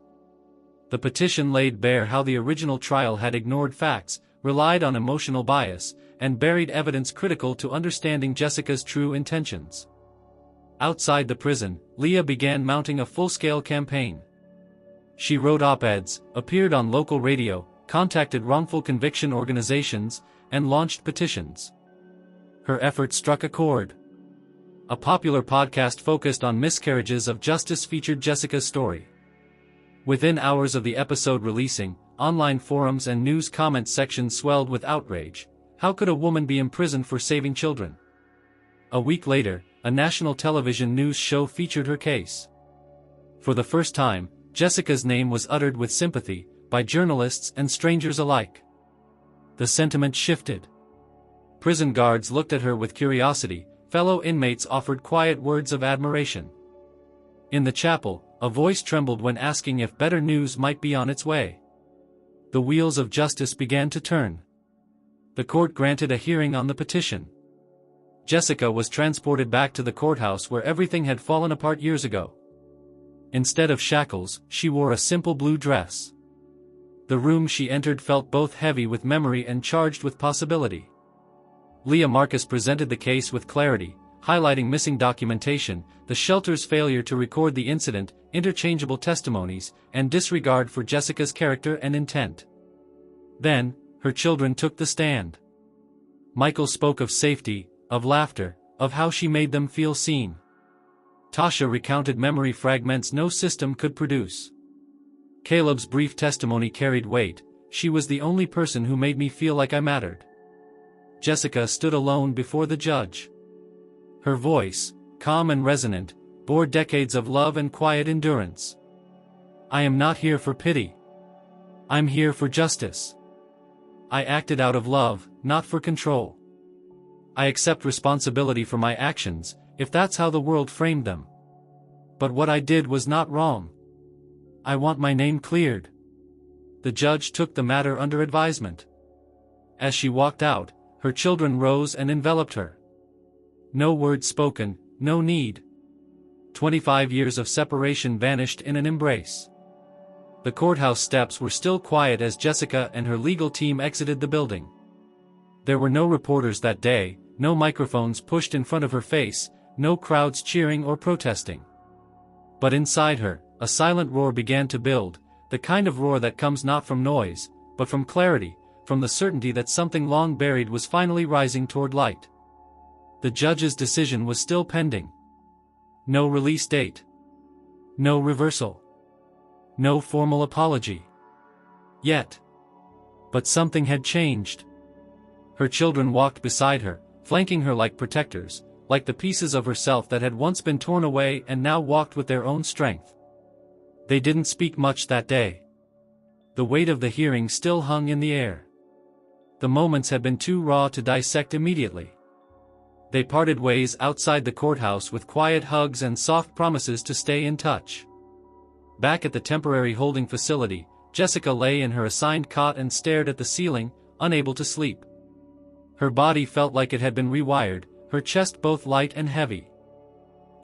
The petition laid bare how the original trial had ignored facts, relied on emotional bias, and buried evidence critical to understanding Jessica's true intentions. Outside the prison, Leah began mounting a full-scale campaign. She wrote op-eds, appeared on local radio, contacted wrongful conviction organizations, and launched petitions. Her efforts struck a chord. A popular podcast focused on miscarriages of justice featured Jessica's story. Within hours of the episode releasing, online forums and news comment sections swelled with outrage. How could a woman be imprisoned for saving children? A week later, a national television news show featured her case. For the first time, Jessica's name was uttered with sympathy, by journalists and strangers alike. The sentiment shifted. Prison guards looked at her with curiosity, fellow inmates offered quiet words of admiration. In the chapel, a voice trembled when asking if better news might be on its way. The wheels of justice began to turn. The court granted a hearing on the petition. Jessica was transported back to the courthouse where everything had fallen apart years ago. Instead of shackles, she wore a simple blue dress. The room she entered felt both heavy with memory and charged with possibility. Leah Marcus presented the case with clarity, highlighting missing documentation, the shelter's failure to record the incident, interchangeable testimonies, and disregard for Jessica's character and intent. Then, her children took the stand. Michael spoke of safety, of laughter, of how she made them feel seen. Tasha recounted memory fragments no system could produce. Caleb's brief testimony carried weight. She was the only person who made me feel like I mattered. Jessica stood alone before the judge. Her voice, calm and resonant, bore decades of love and quiet endurance. I am not here for pity. I'm here for justice. I acted out of love, not for control. I accept responsibility for my actions, if that's how the world framed them. But what I did was not wrong. I want my name cleared. The judge took the matter under advisement. As she walked out, her children rose and enveloped her. No word spoken, no need. 25 years of separation vanished in an embrace. The courthouse steps were still quiet as Jessica and her legal team exited the building. There were no reporters that day, no microphones pushed in front of her face, no crowds cheering or protesting. But inside her, a silent roar began to build, the kind of roar that comes not from noise, but from clarity, from the certainty that something long buried was finally rising toward light. The judge's decision was still pending. No release date. No reversal. No formal apology. Yet. But something had changed. Her children walked beside her, flanking her like protectors, like the pieces of herself that had once been torn away and now walked with their own strength. They didn't speak much that day. The weight of the hearing still hung in the air. The moments had been too raw to dissect immediately. They parted ways outside the courthouse with quiet hugs and soft promises to stay in touch. Back at the temporary holding facility, Jessica lay in her assigned cot and stared at the ceiling, unable to sleep. Her body felt like it had been rewired, her chest both light and heavy.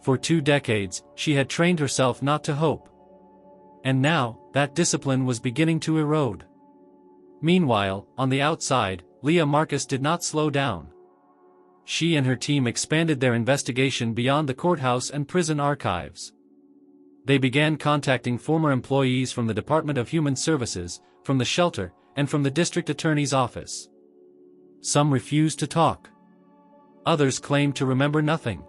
For 2 decades, she had trained herself not to hope. And now, that discipline was beginning to erode. Meanwhile, on the outside, Leah Marcus did not slow down. She and her team expanded their investigation beyond the courthouse and prison archives. They began contacting former employees from the Department of Human Services, from the shelter, and from the district attorney's office. Some refused to talk. Others claimed to remember nothing.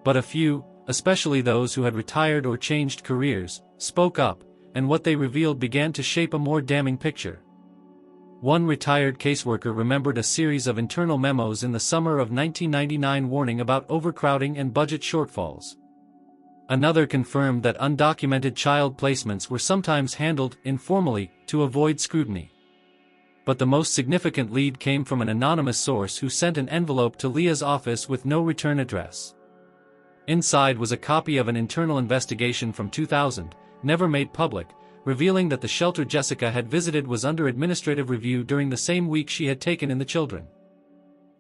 But a few, especially those who had retired or changed careers, spoke up, and what they revealed began to shape a more damning picture. One retired caseworker remembered a series of internal memos in the summer of 1999 warning about overcrowding and budget shortfalls. Another confirmed that undocumented child placements were sometimes handled informally to avoid scrutiny. But the most significant lead came from an anonymous source who sent an envelope to Leah's office with no return address. Inside was a copy of an internal investigation from 2000, never made public, revealing that the shelter Jessica had visited was under administrative review during the same week she had taken in the children.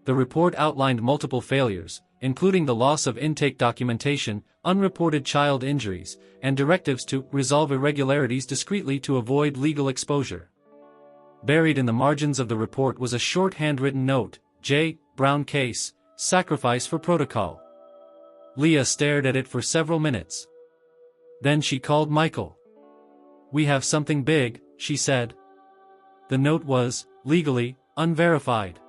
The report outlined multiple failures, including the loss of intake documentation, unreported child injuries, and directives to resolve irregularities discreetly to avoid legal exposure. Buried in the margins of the report was a short handwritten note, J. Brown case, sacrifice for protocol. Leah stared at it for several minutes. Then she called Michael. "We have something big," she said. The note was, legally, unverified.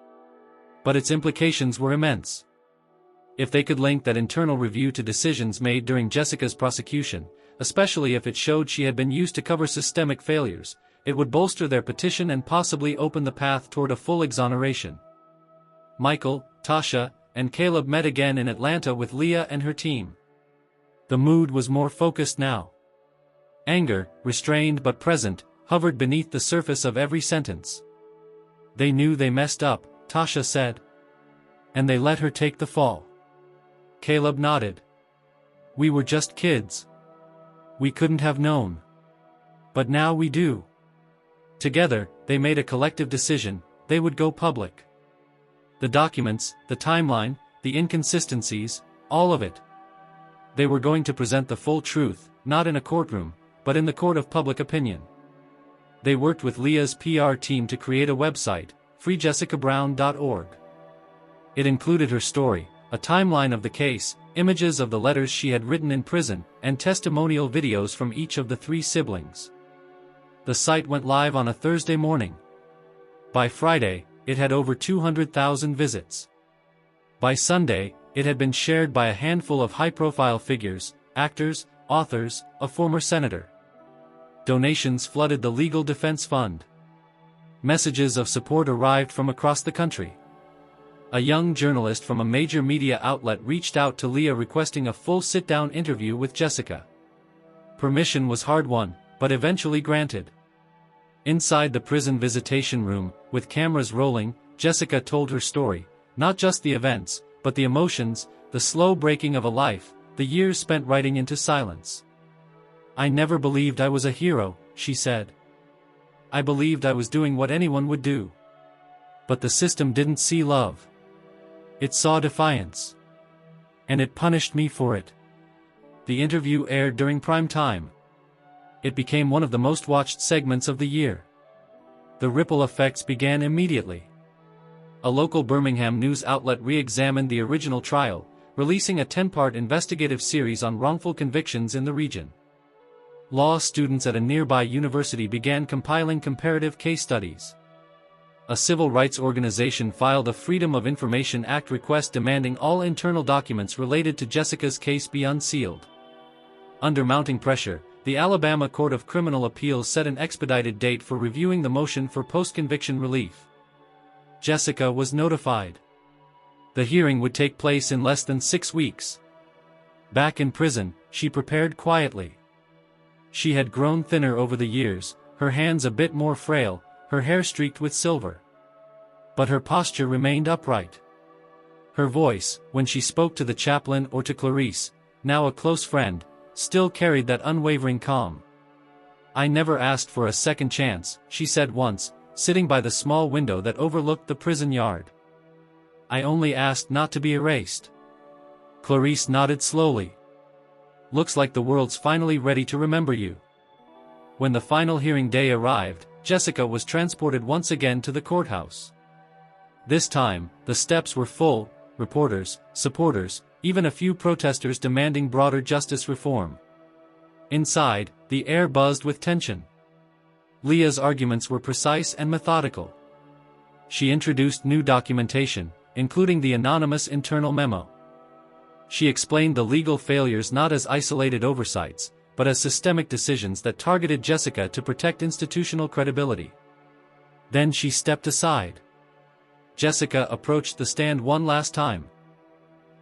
But its implications were immense. If they could link that internal review to decisions made during Jessica's prosecution, especially if it showed she had been used to cover systemic failures, it would bolster their petition and possibly open the path toward a full exoneration. Michael, Tasha, and Caleb met again in Atlanta with Leah and her team. The mood was more focused now. Anger, restrained but present, hovered beneath the surface of every sentence. They knew they messed up, Tasha said. And they let her take the fall. Caleb nodded. We were just kids. We couldn't have known. But now we do. Together, they made a collective decision: they would go public. The documents, the timeline, the inconsistencies, all of it. They were going to present the full truth, not in a courtroom, but in the court of public opinion. They worked with Leah's PR team to create a website, freejessicabrown.org. It included her story, a timeline of the case, images of the letters she had written in prison, and testimonial videos from each of the 3 siblings. The site went live on a Thursday morning. By Friday, it had over 200,000 visits. By Sunday, it had been shared by a handful of high-profile figures, actors, authors, a former senator. Donations flooded the Legal Defense Fund. Messages of support arrived from across the country. A young journalist from a major media outlet reached out to Leah requesting a full sit-down interview with Jessica. Permission was hard-won, but eventually granted. Inside the prison visitation room, with cameras rolling, Jessica told her story, not just the events, but the emotions, the slow breaking of a life, the years spent writing into silence. I never believed I was a hero, she said. I believed I was doing what anyone would do. But the system didn't see love. It saw defiance. And it punished me for it. The interview aired during prime time. It became one of the most watched segments of the year. The ripple effects began immediately. A local Birmingham news outlet re-examined the original trial, releasing a 10-part investigative series on wrongful convictions in the region. Law students at a nearby university began compiling comparative case studies. A civil rights organization filed a Freedom of Information Act request demanding all internal documents related to Jessica's case be unsealed. Under mounting pressure, the Alabama Court of Criminal Appeals set an expedited date for reviewing the motion for post-conviction relief. Jessica was notified. The hearing would take place in less than 6 weeks. Back in prison, she prepared quietly. She had grown thinner over the years, her hands a bit more frail, her hair streaked with silver. But her posture remained upright. Her voice, when she spoke to the chaplain or to Clarice, now a close friend, still carried that unwavering calm. I never asked for a second chance, she said once, sitting by the small window that overlooked the prison yard. I only asked not to be erased. Clarice nodded slowly. Looks like the world's finally ready to remember you. When the final hearing day arrived, Jessica was transported once again to the courthouse. This time, the steps were full, reporters, supporters, even a few protesters demanding broader justice reform. Inside, the air buzzed with tension. Leah's arguments were precise and methodical. She introduced new documentation, including the anonymous internal memo. She explained the legal failures not as isolated oversights, but as systemic decisions that targeted Jessica to protect institutional credibility. Then she stepped aside. Jessica approached the stand one last time.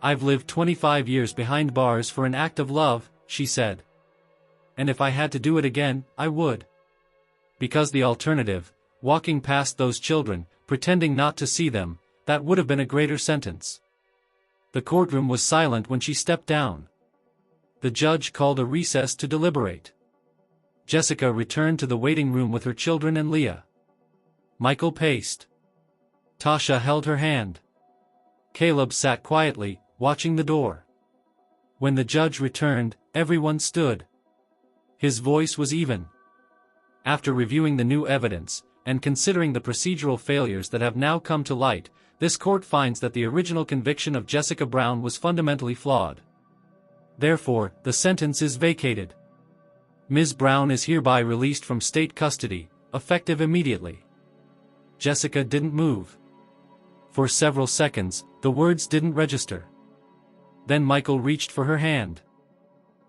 I've lived 25 years behind bars for an act of love, she said. And if I had to do it again, I would. Because the alternative, walking past those children, pretending not to see them, that would have been a greater sentence. The courtroom was silent when she stepped down. The judge called a recess to deliberate. Jessica returned to the waiting room with her children and Leah. Michael paced. Tasha held her hand. Caleb sat quietly, watching the door. When the judge returned, everyone stood. His voice was even. After reviewing the new evidence, and considering the procedural failures that have now come to light, this court finds that the original conviction of Jessica Brown was fundamentally flawed. Therefore, the sentence is vacated. Ms. Brown is hereby released from state custody, effective immediately. Jessica didn't move. For several seconds, the words didn't register. Then Michael reached for her hand.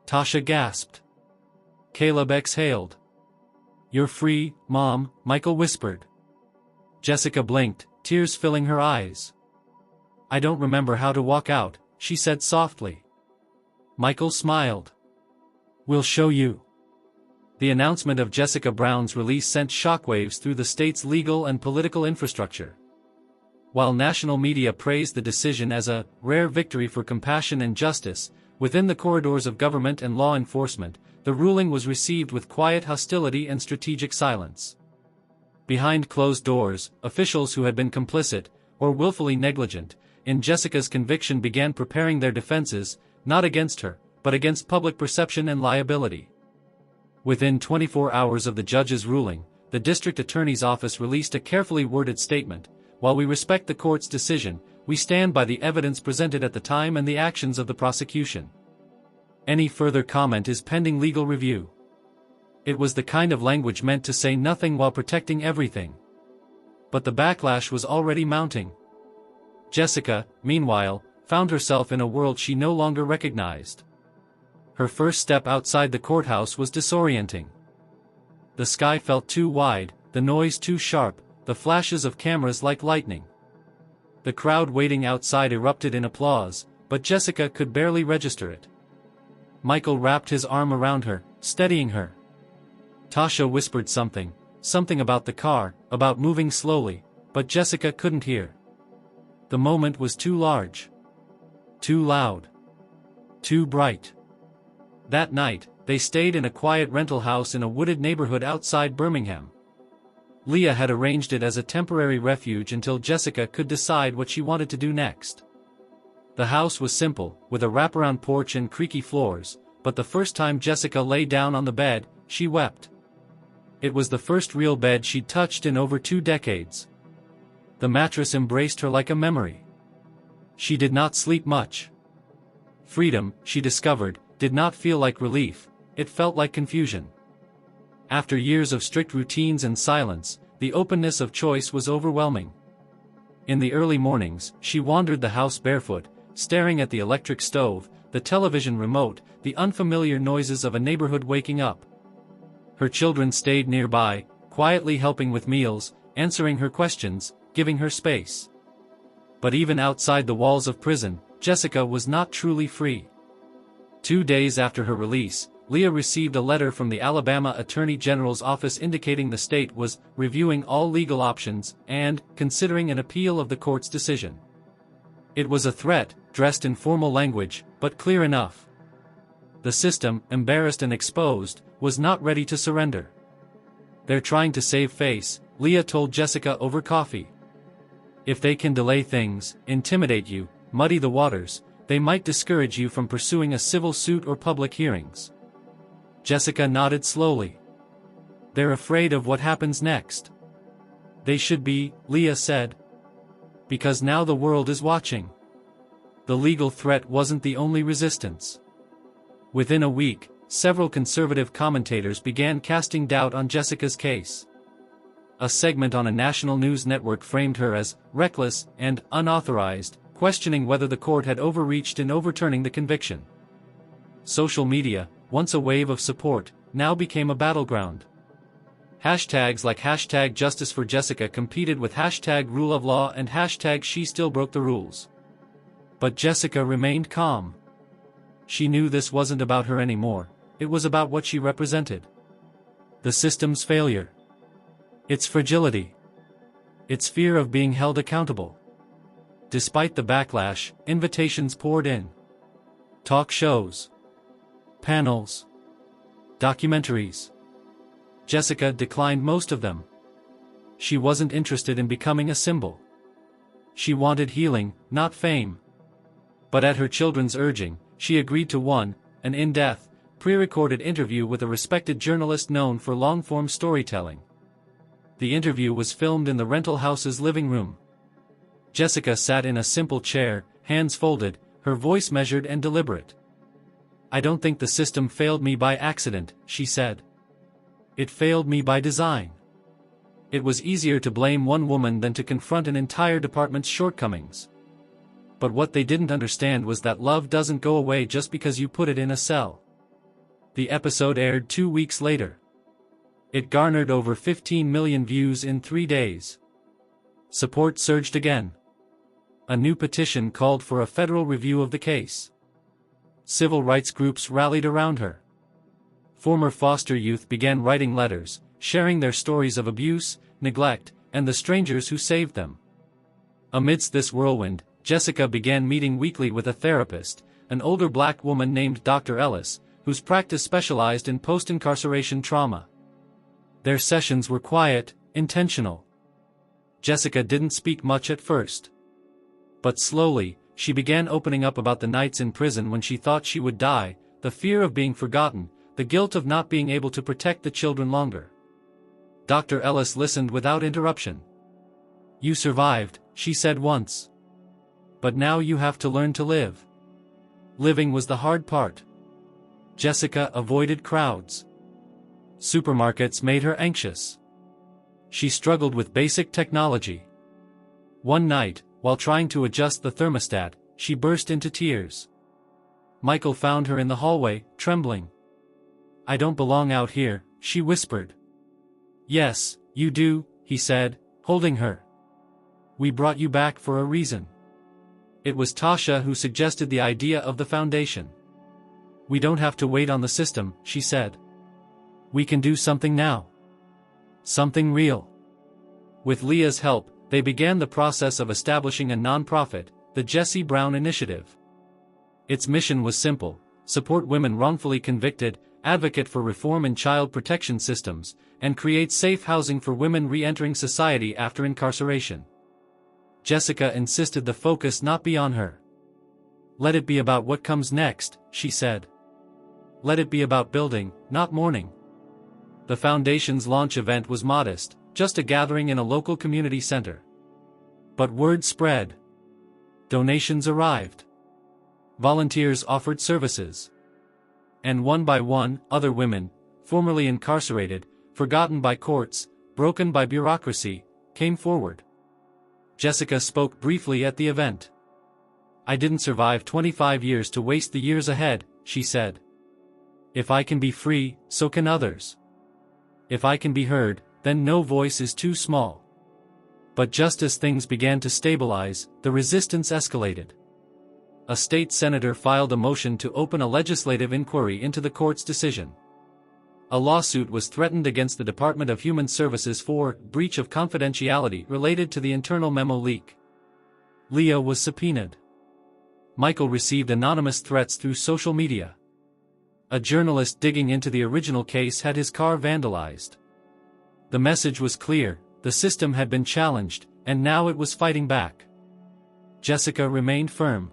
Tasha gasped. Caleb exhaled. You're free, Mom, Michael whispered. Jessica blinked, tears filling her eyes. I don't remember how to walk out, she said softly. Michael smiled. We'll show you. The announcement of Jessica Brown's release sent shockwaves through the state's legal and political infrastructure. While national media praised the decision as a rare victory for compassion and justice, within the corridors of government and law enforcement, the ruling was received with quiet hostility and strategic silence. Behind closed doors, officials who had been complicit, or willfully negligent, in Jessica's conviction began preparing their defenses, not against her, but against public perception and liability. Within 24 hours of the judge's ruling, the district attorney's office released a carefully worded statement: "While we respect the court's decision, we stand by the evidence presented at the time and the actions of the prosecution. Any further comment is pending legal review." It was the kind of language meant to say nothing while protecting everything. But the backlash was already mounting. Jessica, meanwhile, found herself in a world she no longer recognized. Her first step outside the courthouse was disorienting. The sky felt too wide, the noise too sharp, the flashes of cameras like lightning. The crowd waiting outside erupted in applause, but Jessica could barely register it. Michael wrapped his arm around her, steadying her. Tasha whispered something about the car, about moving slowly, but Jessica couldn't hear. The moment was too large. Too loud. Too bright. That night, they stayed in a quiet rental house in a wooded neighborhood outside Birmingham. Leah had arranged it as a temporary refuge until Jessica could decide what she wanted to do next. The house was simple, with a wraparound porch and creaky floors, but the first time Jessica lay down on the bed, she wept. It was the first real bed she'd touched in over 2 decades. The mattress embraced her like a memory. She did not sleep much. Freedom, she discovered, did not feel like relief, it felt like confusion. After years of strict routines and silence, the openness of choice was overwhelming. In the early mornings, she wandered the house barefoot, staring at the electric stove, the television remote, the unfamiliar noises of a neighborhood waking up. Her children stayed nearby, quietly helping with meals, answering her questions, giving her space. But even outside the walls of prison, Jessica was not truly free. 2 days after her release, Leah received a letter from the Alabama Attorney General's office indicating the state was reviewing all legal options and considering an appeal of the court's decision. It was a threat, dressed in formal language, but clear enough. The system, embarrassed and exposed, was not ready to surrender. "They're trying to save face," Leah told Jessica over coffee. "If they can delay things, intimidate you, muddy the waters, they might discourage you from pursuing a civil suit or public hearings." Jessica nodded slowly. "They're afraid of what happens next." "They should be," Leah said. "Because now the world is watching." The legal threat wasn't the only resistance. Within a week, several conservative commentators began casting doubt on Jessica's case. A segment on a national news network framed her as reckless and unauthorized, questioning whether the court had overreached in overturning the conviction. Social media, once a wave of support, now became a battleground. Hashtags like #JusticeForJessica competed with #RuleOfLaw and #SheStillBrokeTheRules. But Jessica remained calm. She knew this wasn't about her anymore, it was about what she represented. The system's failure. Its fragility. Its fear of being held accountable. Despite the backlash, invitations poured in. Talk shows. Panels. Documentaries. Jessica declined most of them. She wasn't interested in becoming a symbol. She wanted healing, not fame. But at her children's urging, she agreed to an in-depth, pre-recorded interview with a respected journalist known for long-form storytelling. The interview was filmed in the rental house's living room. Jessica sat in a simple chair, hands folded, her voice measured and deliberate. "I don't think the system failed me by accident," she said. "It failed me by design." It was easier to blame one woman than to confront an entire department's shortcomings. But what they didn't understand was that love doesn't go away just because you put it in a cell. The episode aired 2 weeks later. It garnered over 15 million views in 3 days. Support surged again. A new petition called for a federal review of the case. Civil rights groups rallied around her. former foster youth began writing letters, sharing their stories of abuse, neglect, and the strangers who saved them. Amidst this whirlwind, Jessica began meeting weekly with a therapist, an older black woman named Dr. Ellis, whose practice specialized in post-incarceration trauma. Their sessions were quiet, intentional. Jessica didn't speak much at first. But slowly, she began opening up about the nights in prison when she thought she would die, the fear of being forgotten, the guilt of not being able to protect the children longer. Dr. Ellis listened without interruption. "You survived," she said once. "But now you have to learn to live." Living was the hard part. Jessica avoided crowds. Supermarkets made her anxious. She struggled with basic technology. One night, while trying to adjust the thermostat, she burst into tears. Michael found her in the hallway, trembling. "I don't belong out here," she whispered. "Yes, you do," he said, holding her. "We brought you back for a reason." It was Tasha who suggested the idea of the foundation. "We don't have to wait on the system," she said. "We can do something now. Something real." With Leah's help, they began the process of establishing a nonprofit, the Jesse Brown Initiative. Its mission was simple: support women wrongfully convicted, advocate for reform in child protection systems, and create safe housing for women re-entering society after incarceration. Jessica insisted the focus not be on her. "Let it be about what comes next," she said. "Let it be about building, not mourning." The foundation's launch event was modest, just a gathering in a local community center. But word spread. Donations arrived. Volunteers offered services. And one by one, other women, formerly incarcerated, forgotten by courts, broken by bureaucracy, came forward. Jessica spoke briefly at the event. "I didn't survive 25 years to waste the years ahead," she said. "If I can be free, so can others. If I can be heard, then no voice is too small." But just as things began to stabilize, the resistance escalated. A state senator filed a motion to open a legislative inquiry into the court's decision. A lawsuit was threatened against the Department of Human Services for breach of confidentiality related to the internal memo leak. Leah was subpoenaed. Michael received anonymous threats through social media. A journalist digging into the original case had his car vandalized. The message was clear: the system had been challenged, and now it was fighting back. Jessica remained firm.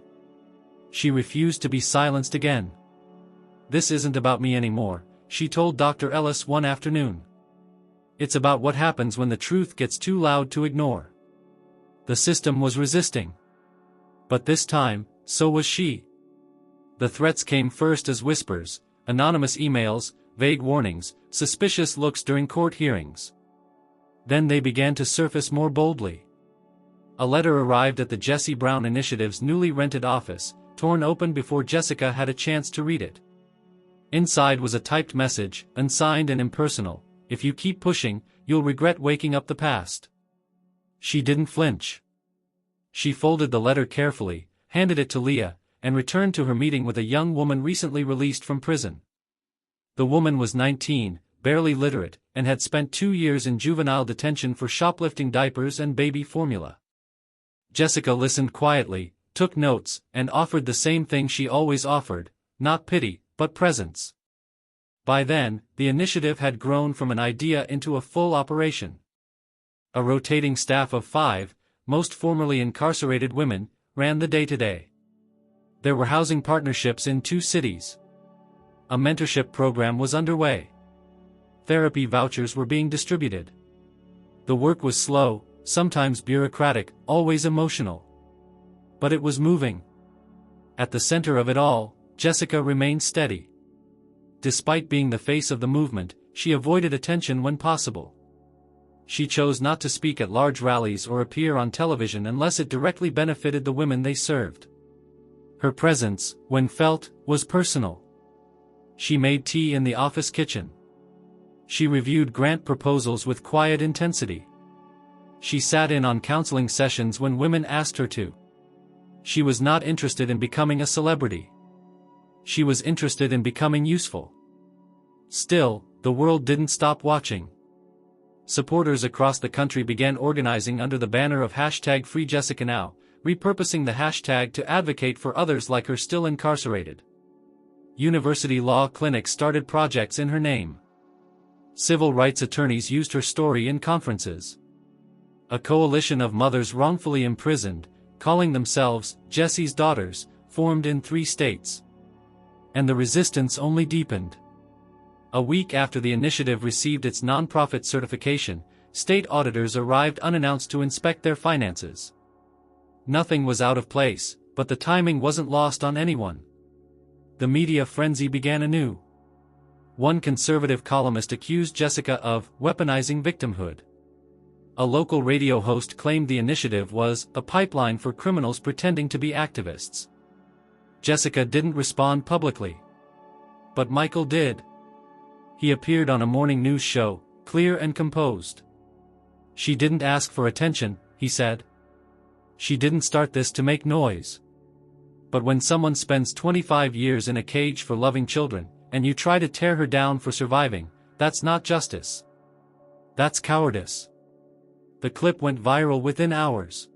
She refused to be silenced again. "This isn't about me anymore," she told Dr. Ellis one afternoon. "It's about what happens when the truth gets too loud to ignore." The system was resisting. But this time, so was she. The threats came first as whispers, anonymous emails, vague warnings, suspicious looks during court hearings. Then they began to surface more boldly. A letter arrived at the Jesse Brown Initiative's newly rented office, torn open before Jessica had a chance to read it. Inside was a typed message, unsigned and impersonal: "If you keep pushing, you'll regret waking up the past." She didn't flinch. She folded the letter carefully, handed it to Leah, and returned to her meeting with a young woman recently released from prison. The woman was 19, barely literate, and had spent 2 years in juvenile detention for shoplifting diapers and baby formula. Jessica listened quietly, took notes, and offered the same thing she always offered: not pity, but presence. By then, the initiative had grown from an idea into a full operation. A rotating staff of 5, most formerly incarcerated women, ran the day-to-day. There were housing partnerships in 2 cities. A mentorship program was underway. Therapy vouchers were being distributed. The work was slow, sometimes bureaucratic, always emotional. But it was moving. At the center of it all, Jessica remained steady. Despite being the face of the movement, she avoided attention when possible. She chose not to speak at large rallies or appear on television unless it directly benefited the women they served. Her presence, when felt, was personal. She made tea in the office kitchen. She reviewed grant proposals with quiet intensity. She sat in on counseling sessions when women asked her to. She was not interested in becoming a celebrity. She was interested in becoming useful. Still, the world didn't stop watching. Supporters across the country began organizing under the banner of #FreeJessicaNow, repurposing the hashtag to advocate for others like her still incarcerated. University law clinics started projects in her name. Civil rights attorneys used her story in conferences. A coalition of mothers wrongfully imprisoned, calling themselves Jessie's Daughters, formed in 3 states. And the resistance only deepened. A week after the initiative received its nonprofit certification, state auditors arrived unannounced to inspect their finances. Nothing was out of place, but the timing wasn't lost on anyone. The media frenzy began anew. One conservative columnist accused Jessica of weaponizing victimhood. A local radio host claimed the initiative was a pipeline for criminals pretending to be activists. Jessica didn't respond publicly. But Michael did. He appeared on a morning news show, clear and composed. "She didn't ask for attention," he said. "She didn't start this to make noise." But when someone spends 25 years in a cage for loving children, and you try to tear her down for surviving, that's not justice. That's cowardice. The clip went viral within hours.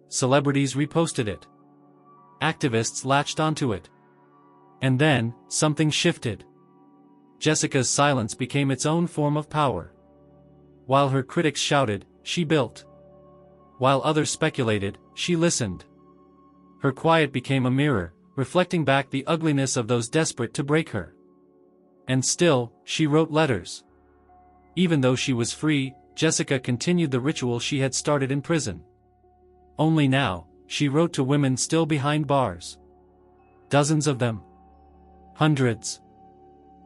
Celebrities reposted it. Activists latched onto it. And then, something shifted. Jessica's silence became its own form of power. While her critics shouted, she built. While others speculated, she listened. Her quiet became a mirror, reflecting back the ugliness of those desperate to break her. And still, she wrote letters. Even though she was free, Jessica continued the ritual she had started in prison. Only now, she wrote to women still behind bars. Dozens of them. Hundreds.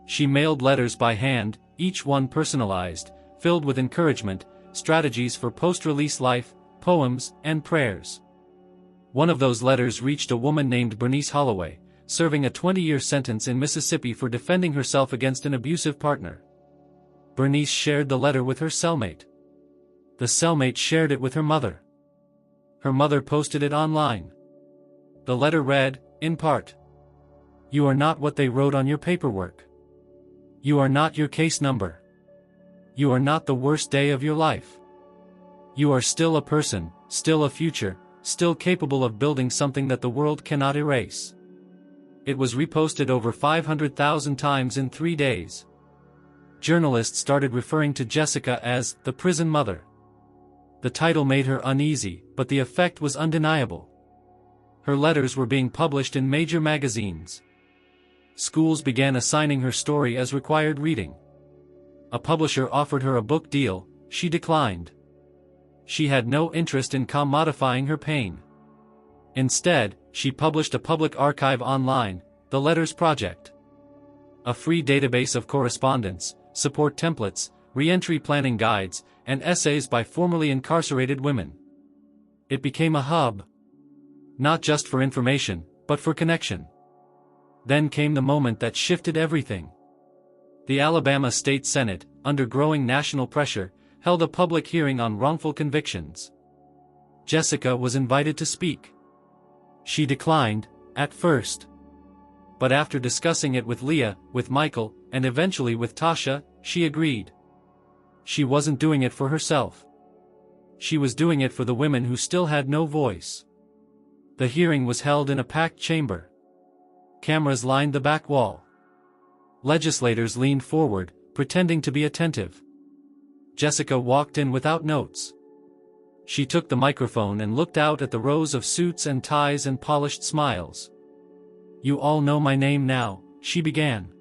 She mailed letters by hand, each one personalized, filled with encouragement, strategies for post-release life, poems, and prayers. One of those letters reached a woman named Bernice Holloway, serving a 20-year sentence in Mississippi for defending herself against an abusive partner. Bernice shared the letter with her cellmate. The cellmate shared it with her mother. Her mother posted it online. The letter read, in part, "You are not what they wrote on your paperwork. You are not your case number. You are not the worst day of your life. You are still a person, still a future, still capable of building something that the world cannot erase." It was reposted over 500,000 times in 3 days. Journalists started referring to Jessica as the prison mother. The title made her uneasy, but the effect was undeniable. Her letters were being published in major magazines. Schools began assigning her story as required reading. A publisher offered her a book deal, she declined. She had no interest in commodifying her pain. Instead, she published a public archive online, the Letters Project. A free database of correspondence, support templates, re-entry planning guides, and essays by formerly incarcerated women. It became a hub. Not just for information, but for connection. Then came the moment that shifted everything. The Alabama State Senate, under growing national pressure, held a public hearing on wrongful convictions. Jessica was invited to speak. She declined, at first. But after discussing it with Leah, with Michael, and eventually with Tasha, she agreed. She wasn't doing it for herself. She was doing it for the women who still had no voice. The hearing was held in a packed chamber. Cameras lined the back wall. Legislators leaned forward, pretending to be attentive. Jessica walked in without notes. She took the microphone and looked out at the rows of suits and ties and polished smiles. "You all know my name now," she began.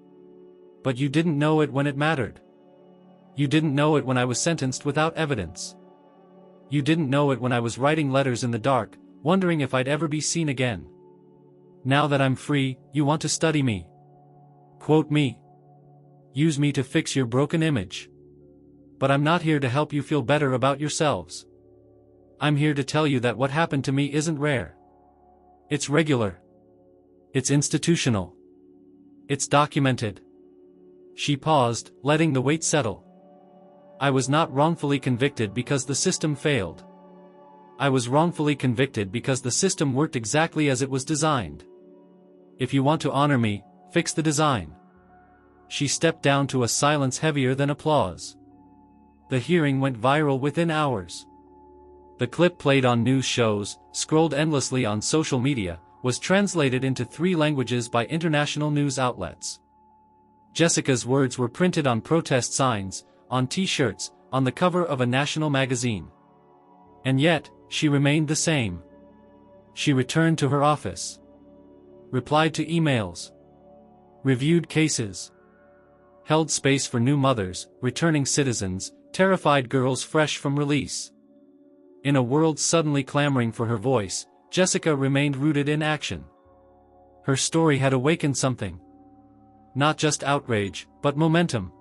"But you didn't know it when it mattered. You didn't know it when I was sentenced without evidence. You didn't know it when I was writing letters in the dark, wondering if I'd ever be seen again. Now that I'm free, you want to study me. Quote me. Use me to fix your broken image. But I'm not here to help you feel better about yourselves. I'm here to tell you that what happened to me isn't rare. It's regular. It's institutional. It's documented." She paused, letting the weight settle. "I was not wrongfully convicted because the system failed. I was wrongfully convicted because the system worked exactly as it was designed. If you want to honor me, fix the design. She stepped down to a silence heavier than applause. The hearing went viral within hours. The clip played on news shows, scrolled endlessly on social media, was translated into 3 languages by international news outlets. Jessica's words were printed on protest signs, on t-shirts, on the cover of a national magazine. And yet, she remained the same. She returned to her office, replied to emails, reviewed cases, held space for new mothers, returning citizens, terrified girls fresh from release. In a world suddenly clamoring for her voice, Jessica remained rooted in action. Her story had awakened something. Not just outrage, but momentum.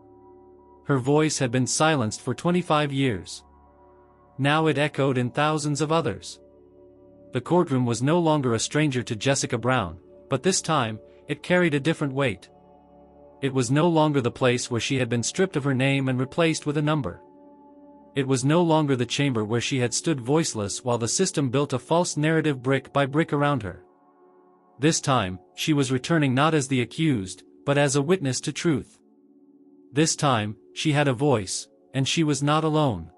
Her voice had been silenced for 25 years. Now it echoed in thousands of others. The courtroom was no longer a stranger to Jessica Brown, but this time, it carried a different weight. It was no longer the place where she had been stripped of her name and replaced with a number. It was no longer the chamber where she had stood voiceless while the system built a false narrative brick by brick around her. This time, she was returning not as the accused, but as a witness to truth. This time, she had a voice, and she was not alone.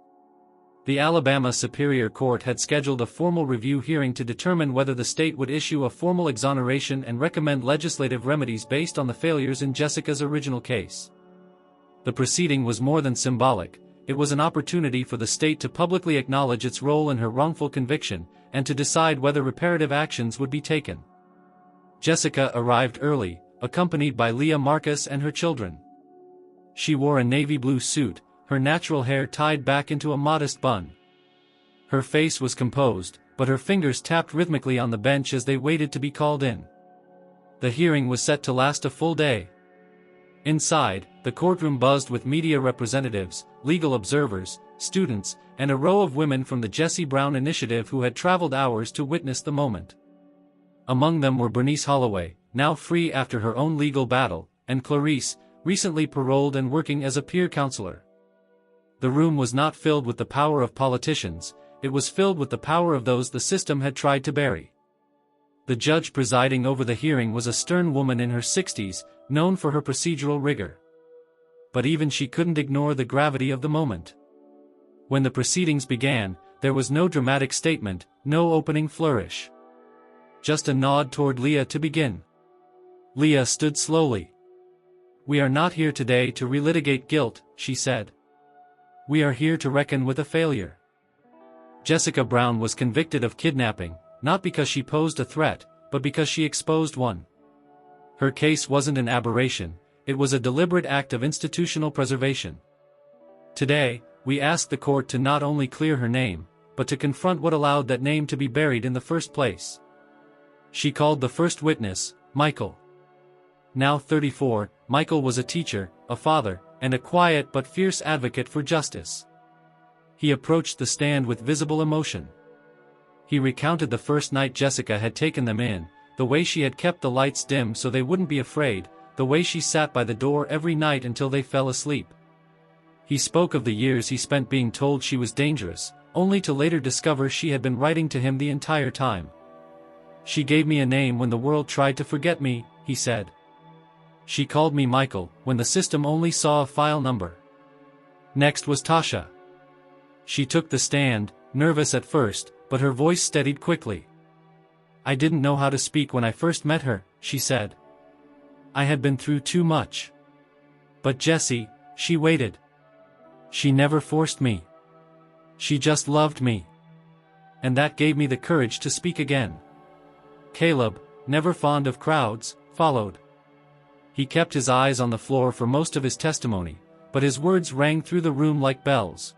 The Alabama Superior Court had scheduled a formal review hearing to determine whether the state would issue a formal exoneration and recommend legislative remedies based on the failures in Jessica's original case. The proceeding was more than symbolic. It was an opportunity for the state to publicly acknowledge its role in her wrongful conviction, and to decide whether reparative actions would be taken. Jessica arrived early, accompanied by Leah Marcus and her children. She wore a navy blue suit, her natural hair tied back into a modest bun. Her face was composed, but her fingers tapped rhythmically on the bench as they waited to be called in. The hearing was set to last a full day. Inside, the courtroom buzzed with media representatives, legal observers, students, and a row of women from the Jesse Brown Initiative who had traveled hours to witness the moment. Among them were Bernice Holloway, now free after her own legal battle, and Clarice, recently paroled and working as a peer counselor. The room was not filled with the power of politicians, it was filled with the power of those the system had tried to bury. The judge presiding over the hearing was a stern woman in her 60s, known for her procedural rigor. But even she couldn't ignore the gravity of the moment. When the proceedings began, there was no dramatic statement, no opening flourish. Just a nod toward Leah to begin. Leah stood slowly. "We are not here today to relitigate guilt," she said. "We are here to reckon with a failure." Jessica Brown was convicted of kidnapping, not because she posed a threat, but because she exposed one. Her case wasn't an aberration, it was a deliberate act of institutional preservation. Today, we ask the court to not only clear her name, but to confront what allowed that name to be buried in the first place. She called the first witness, Michael. Now 34, Michael was a teacher, a father, and a quiet but fierce advocate for justice. He approached the stand with visible emotion. He recounted the first night Jessica had taken them in, the way she had kept the lights dim so they wouldn't be afraid, the way she sat by the door every night until they fell asleep. He spoke of the years he spent being told she was dangerous, only to later discover she had been writing to him the entire time. "She gave me a name when the world tried to forget me," he said. "She called me Michael, when the system only saw a file number." Next was Tasha. She took the stand, nervous at first, but her voice steadied quickly. "I didn't know how to speak when I first met her," she said. "I had been through too much. But Jessie, she waited. She never forced me. She just loved me. And that gave me the courage to speak again." Caleb, never fond of crowds, followed. He kept his eyes on the floor for most of his testimony, but his words rang through the room like bells.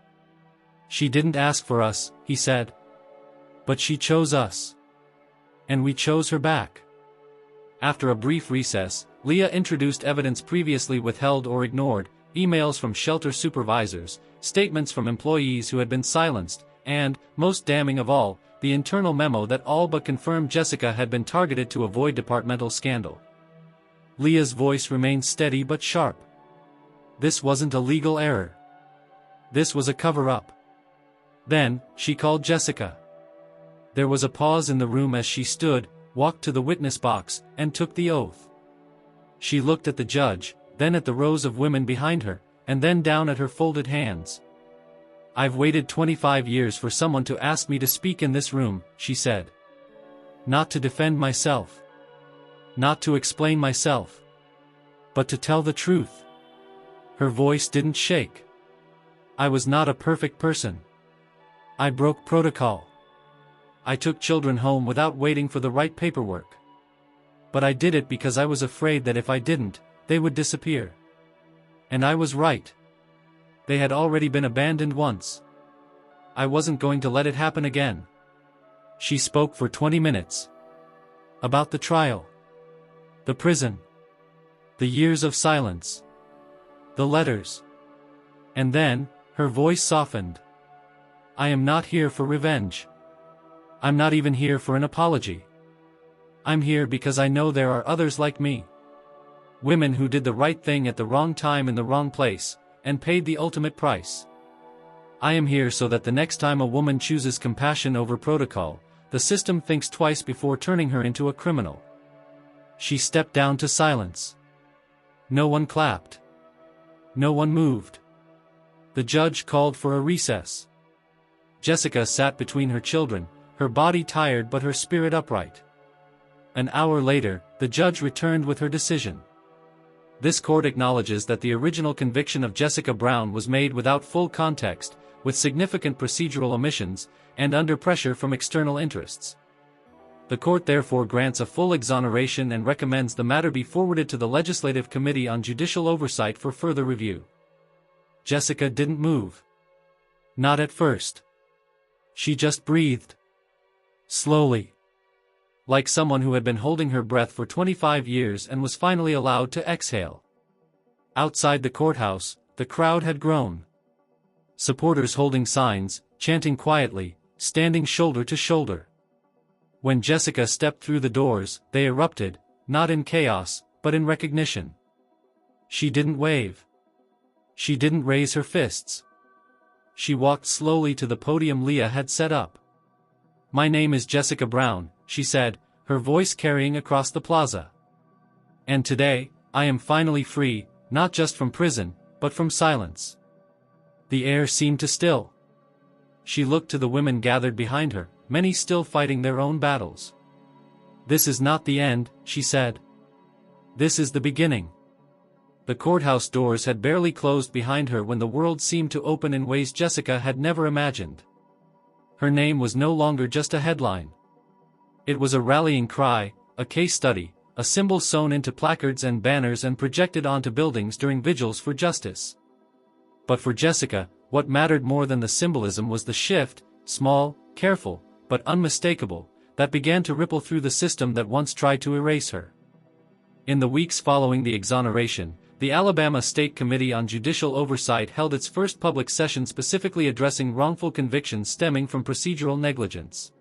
"She didn't ask for us," he said. "But she chose us. And we chose her back." After a brief recess, Leah introduced evidence previously withheld or ignored, emails from shelter supervisors, statements from employees who had been silenced, and, most damning of all, the internal memo that all but confirmed Jessica had been targeted to avoid departmental scandal. Leah's voice remained steady but sharp. This wasn't a legal error. This was a cover-up. Then, she called Jessica. There was a pause in the room as she stood, walked to the witness box, and took the oath. She looked at the judge, then at the rows of women behind her, and then down at her folded hands. "I've waited 25 years for someone to ask me to speak in this room," she said. "Not to defend myself. Not to explain myself. But to tell the truth." Her voice didn't shake. "I was not a perfect person. I broke protocol. I took children home without waiting for the right paperwork. But I did it because I was afraid that if I didn't, they would disappear. And I was right. They had already been abandoned once. I wasn't going to let it happen again." She spoke for 20 minutes. About the trial. The prison. The years of silence. The letters. And then, her voice softened. "I am not here for revenge. I'm not even here for an apology. I'm here because I know there are others like me. Women who did the right thing at the wrong time in the wrong place, and paid the ultimate price. I am here so that the next time a woman chooses compassion over protocol, the system thinks twice before turning her into a criminal." She stepped down to silence. No one clapped. No one moved. The judge called for a recess. Jessica sat between her children, her body tired but her spirit upright. An hour later, the judge returned with her decision. This court acknowledges that the original conviction of Jessica Brown was made without full context, with significant procedural omissions, and under pressure from external interests. The court therefore grants a full exoneration and recommends the matter be forwarded to the Legislative Committee on Judicial Oversight for further review. Jessica didn't move. Not at first. She just breathed. Slowly. Like someone who had been holding her breath for 25 years and was finally allowed to exhale. Outside the courthouse, the crowd had grown. Supporters holding signs, chanting quietly, standing shoulder to shoulder. When Jessica stepped through the doors, they erupted, not in chaos, but in recognition. She didn't wave. She didn't raise her fists. She walked slowly to the podium Leah had set up. "My name is Jessica Brown," she said, her voice carrying across the plaza. "And today, I am finally free, not just from prison, but from silence." The air seemed to still. She looked to the women gathered behind her, many still fighting their own battles. "This is not the end," she said. "This is the beginning." The courthouse doors had barely closed behind her when the world seemed to open in ways Jessica had never imagined. Her name was no longer just a headline. It was a rallying cry, a case study, a symbol sewn into placards and banners and projected onto buildings during vigils for justice. But for Jessica, what mattered more than the symbolism was the shift, small, careful, but unmistakable, that began to ripple through the system that once tried to erase her. In the weeks following the exoneration, the Alabama State Committee on Judicial Oversight held its first public session specifically addressing wrongful convictions stemming from procedural negligence.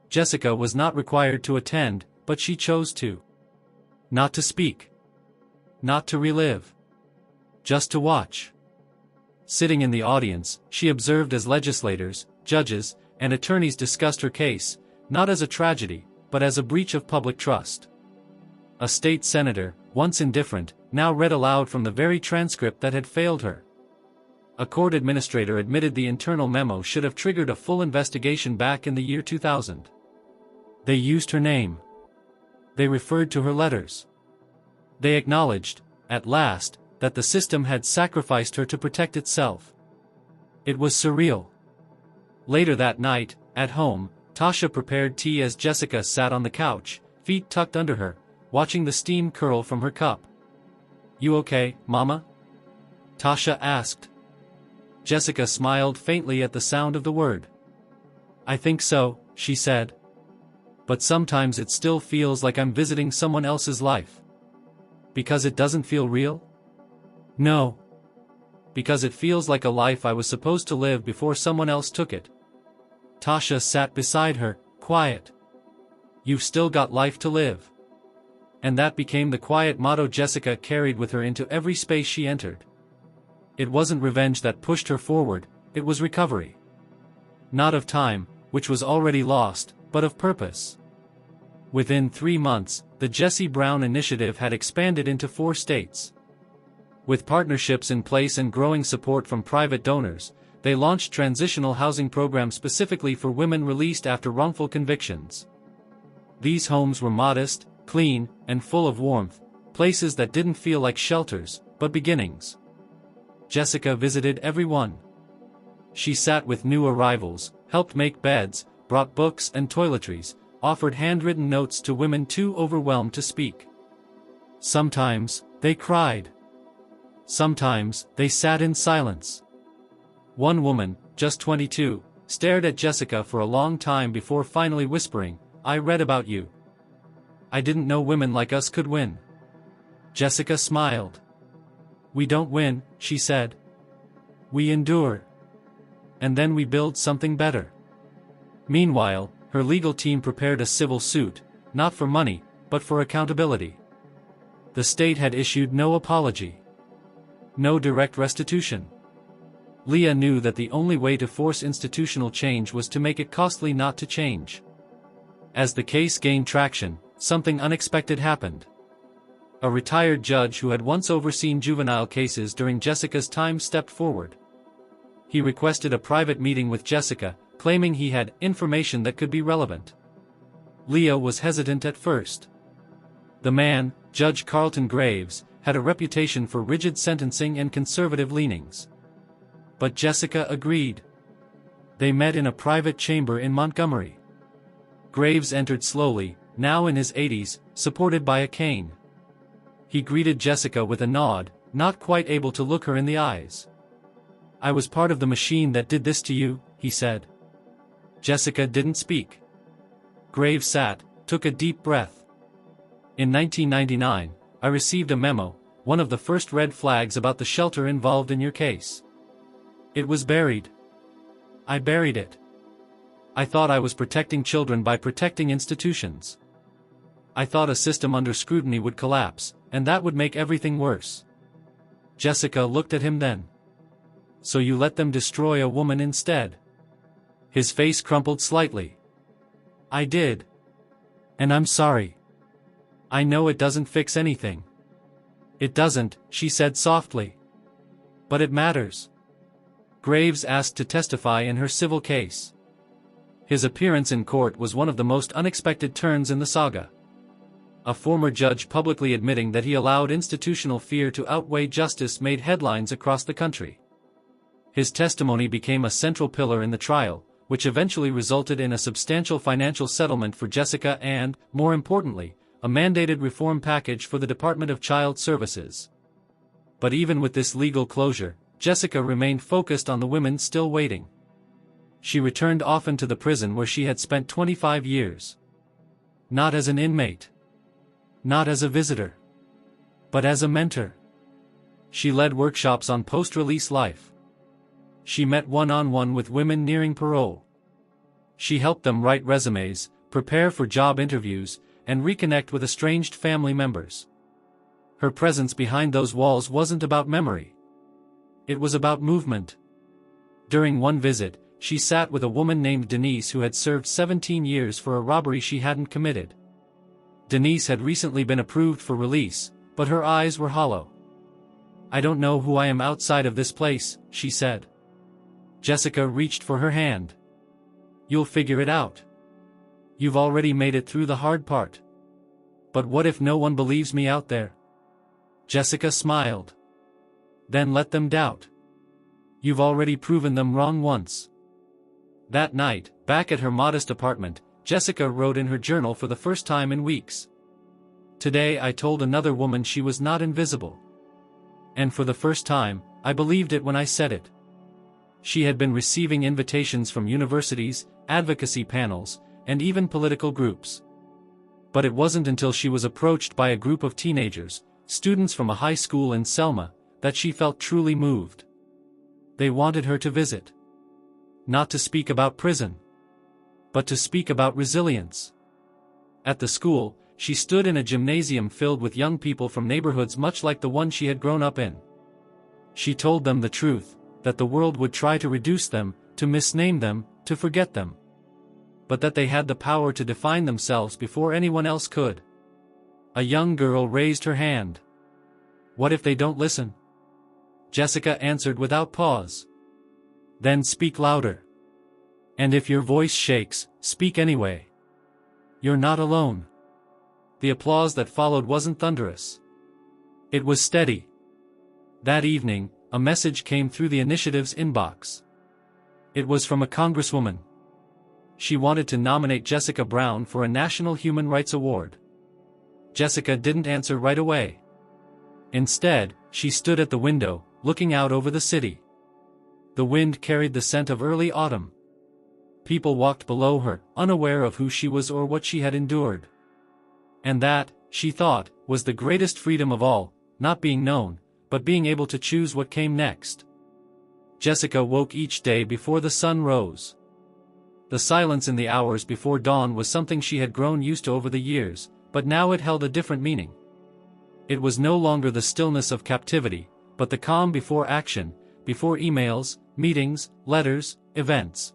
Jessica was not required to attend, but she chose to. Not to speak. Not to relive. Just to watch. Sitting in the audience, she observed as legislators, judges, and attorneys discussed her case, not as a tragedy, but as a breach of public trust. A state senator, once indifferent, now read aloud from the very transcript that had failed her. A court administrator admitted the internal memo should have triggered a full investigation back in the year 2000. They used her name. They referred to her letters. They acknowledged, at last, that the system had sacrificed her to protect itself. It was surreal. Later that night, at home, Tasha prepared tea as Jessica sat on the couch, feet tucked under her, watching the steam curl from her cup. "You okay, Mama?" Tasha asked. Jessica smiled faintly at the sound of the word. "I think so," she said. "But sometimes it still feels like I'm visiting someone else's life." "Because it doesn't feel real?" "No. Because it feels like a life I was supposed to live before someone else took it." Tasha sat beside her, quiet. "You've still got life to live." And that became the quiet motto Jessica carried with her into every space she entered. It wasn't revenge that pushed her forward, it was recovery. Not of time, which was already lost, but of purpose. Within 3 months, the Jessie Brown Initiative had expanded into 4 states. With partnerships in place and growing support from private donors, they launched transitional housing programs specifically for women released after wrongful convictions. These homes were modest, clean, and full of warmth, places that didn't feel like shelters, but beginnings. Jessica visited every one. She sat with new arrivals, helped make beds, brought books and toiletries, offered handwritten notes to women too overwhelmed to speak. Sometimes, they cried. Sometimes, they sat in silence. One woman, just 22, stared at Jessica for a long time before finally whispering, "I read about you. I didn't know women like us could win." Jessica smiled. "We don't win," she said. "We endure. And then we build something better." Meanwhile, her legal team prepared a civil suit, not for money, but for accountability. The state had issued no apology. No direct restitution. Leah knew that the only way to force institutional change was to make it costly not to change. As the case gained traction, something unexpected happened. A retired judge who had once overseen juvenile cases during Jessica's time stepped forward. He requested a private meeting with Jessica, claiming he had information that could be relevant. Leah was hesitant at first. The man, Judge Carlton Graves, had a reputation for rigid sentencing and conservative leanings. But Jessica agreed. They met in a private chamber in Montgomery. Graves entered slowly, now in his 80s, supported by a cane. He greeted Jessica with a nod, not quite able to look her in the eyes. "I was part of the machine that did this to you," he said. Jessica didn't speak. Graves sat, took a deep breath. "In 1999, I received a memo, one of the first red flags about the shelter involved in your case. It was buried. I buried it. I thought I was protecting children by protecting institutions. I thought a system under scrutiny would collapse, and that would make everything worse." Jessica looked at him then. "So you let them destroy a woman instead?" His face crumpled slightly. "I did. And I'm sorry. I know it doesn't fix anything." "It doesn't," she said softly. "But it matters." Graves asked to testify in her civil case. His appearance in court was one of the most unexpected turns in the saga. A former judge publicly admitting that he allowed institutional fear to outweigh justice made headlines across the country. His testimony became a central pillar in the trial, which eventually resulted in a substantial financial settlement for Jessica and, more importantly, a mandated reform package for the Department of Child Services. But even with this legal closure, Jessica remained focused on the women still waiting. She returned often to the prison where she had spent 25 years. Not as an inmate. Not as a visitor. But as a mentor. She led workshops on post-release life. She met one-on-one with women nearing parole. She helped them write resumes, prepare for job interviews, and reconnect with estranged family members. Her presence behind those walls wasn't about memory. It was about movement. During one visit, she sat with a woman named Denise who had served 17 years for a robbery she hadn't committed. Denise had recently been approved for release, but her eyes were hollow. "I don't know who I am outside of this place," she said. Jessica reached for her hand. "You'll figure it out. You've already made it through the hard part. But what if no one believes me out there?" Jessica smiled. "Then let them doubt. You've already proven them wrong once." That night, back at her modest apartment, Jessica wrote in her journal for the first time in weeks. "Today I told another woman she was not invisible. And for the first time, I believed it when I said it." She had been receiving invitations from universities, advocacy panels, and even political groups. But it wasn't until she was approached by a group of teenagers, students from a high school in Selma, that she felt truly moved. They wanted her to visit. Not to speak about prison, but to speak about resilience. At the school, she stood in a gymnasium filled with young people from neighborhoods much like the one she had grown up in. She told them the truth, that the world would try to reduce them, to misname them, to forget them. But that they had the power to define themselves before anyone else could. A young girl raised her hand. "What if they don't listen?" Jessica answered without pause. Then speak louder. And if your voice shakes, speak anyway. You're not alone. The applause that followed wasn't thunderous. It was steady. That evening, a message came through the initiative's inbox. It was from a congresswoman. She wanted to nominate Jessica Brown for a National Human Rights Award. Jessica didn't answer right away. Instead, she stood at the window, looking out over the city. The wind carried the scent of early autumn. People walked below her, unaware of who she was or what she had endured. And that, she thought, was the greatest freedom of all, not being known, but being able to choose what came next. Jessica woke each day before the sun rose. The silence in the hours before dawn was something she had grown used to over the years, but now it held a different meaning. It was no longer the stillness of captivity, but the calm before action, before emails, meetings, letters, events.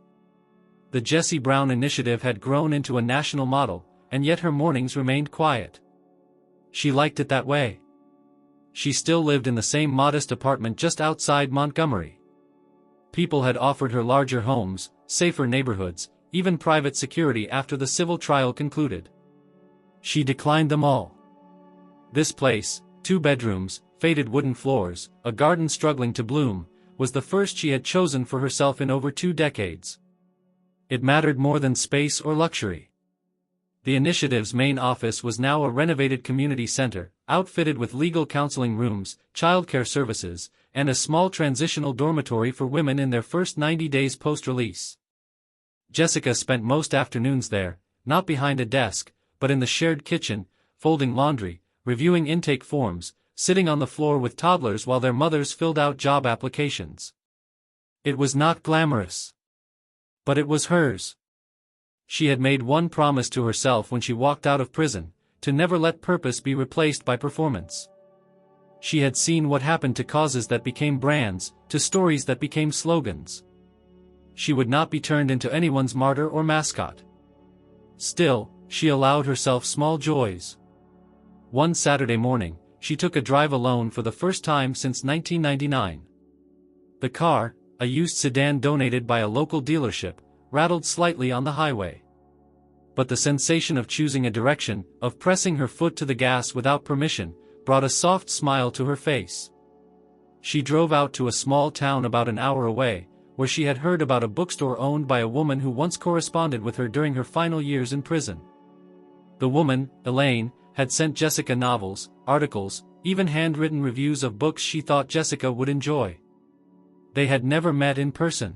The Jessie Brown Initiative had grown into a national model, and yet her mornings remained quiet. She liked it that way. She still lived in the same modest apartment just outside Montgomery. People had offered her larger homes, safer neighborhoods, even private security after the civil trial concluded. She declined them all. This place, 2 bedrooms, faded wooden floors, a garden struggling to bloom, was the first she had chosen for herself in over 2 decades. It mattered more than space or luxury. The initiative's main office was now a renovated community center, outfitted with legal counseling rooms, childcare services, and a small transitional dormitory for women in their first 90 days post-release. Jessica spent most afternoons there, not behind a desk, but in the shared kitchen, folding laundry, reviewing intake forms, sitting on the floor with toddlers while their mothers filled out job applications. It was not glamorous. But it was hers. She had made one promise to herself when she walked out of prison, to never let purpose be replaced by performance. She had seen what happened to causes that became brands, to stories that became slogans. She would not be turned into anyone's martyr or mascot. Still, she allowed herself small joys. One Saturday morning, she took a drive alone for the first time since 1999. The car, a used sedan donated by a local dealership, rattled slightly on the highway. But the sensation of choosing a direction, of pressing her foot to the gas without permission, brought a soft smile to her face. She drove out to a small town about an hour away, where she had heard about a bookstore owned by a woman who once corresponded with her during her final years in prison. The woman, Elaine, had sent Jessica novels, articles, even handwritten reviews of books she thought Jessica would enjoy. They had never met in person.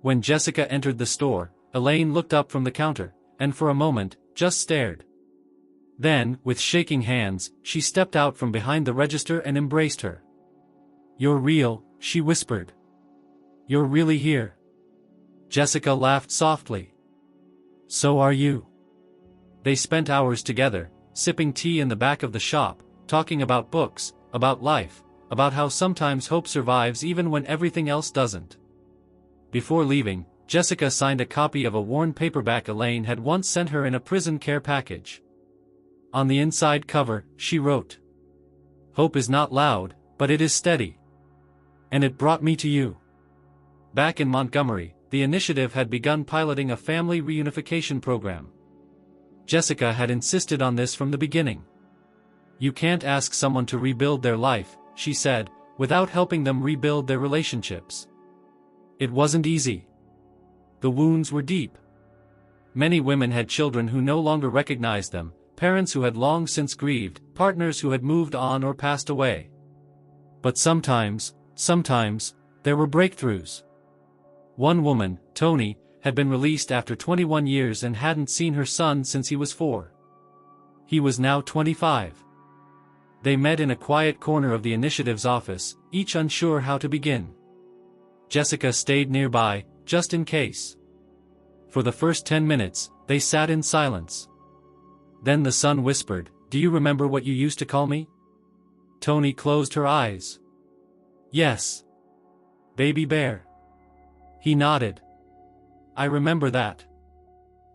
When Jessica entered the store, Elaine looked up from the counter, and for a moment, just stared. Then, with shaking hands, she stepped out from behind the register and embraced her. "You're real," she whispered. "You're really here." Jessica laughed softly. "So are you." They spent hours together, sipping tea in the back of the shop, talking about books, about life, about how sometimes hope survives even when everything else doesn't. Before leaving, Jessica signed a copy of a worn paperback Elaine had once sent her in a prison care package. On the inside cover, she wrote, "Hope is not loud, but it is steady. And it brought me to you." Back in Montgomery, the initiative had begun piloting a family reunification program. Jessica had insisted on this from the beginning. "You can't ask someone to rebuild their life," she said, "without helping them rebuild their relationships." It wasn't easy. The wounds were deep. Many women had children who no longer recognized them, parents who had long since grieved, partners who had moved on or passed away. But sometimes, there were breakthroughs. One woman, Tony, had been released after 21 years and hadn't seen her son since he was 4. He was now 25. They met in a quiet corner of the initiative's office, each unsure how to begin. Jessica stayed nearby, just in case. For the first 10 minutes, they sat in silence. Then the son whispered, "Do you remember what you used to call me?" Tony closed her eyes. "Yes. Baby Bear." He nodded. "I remember that."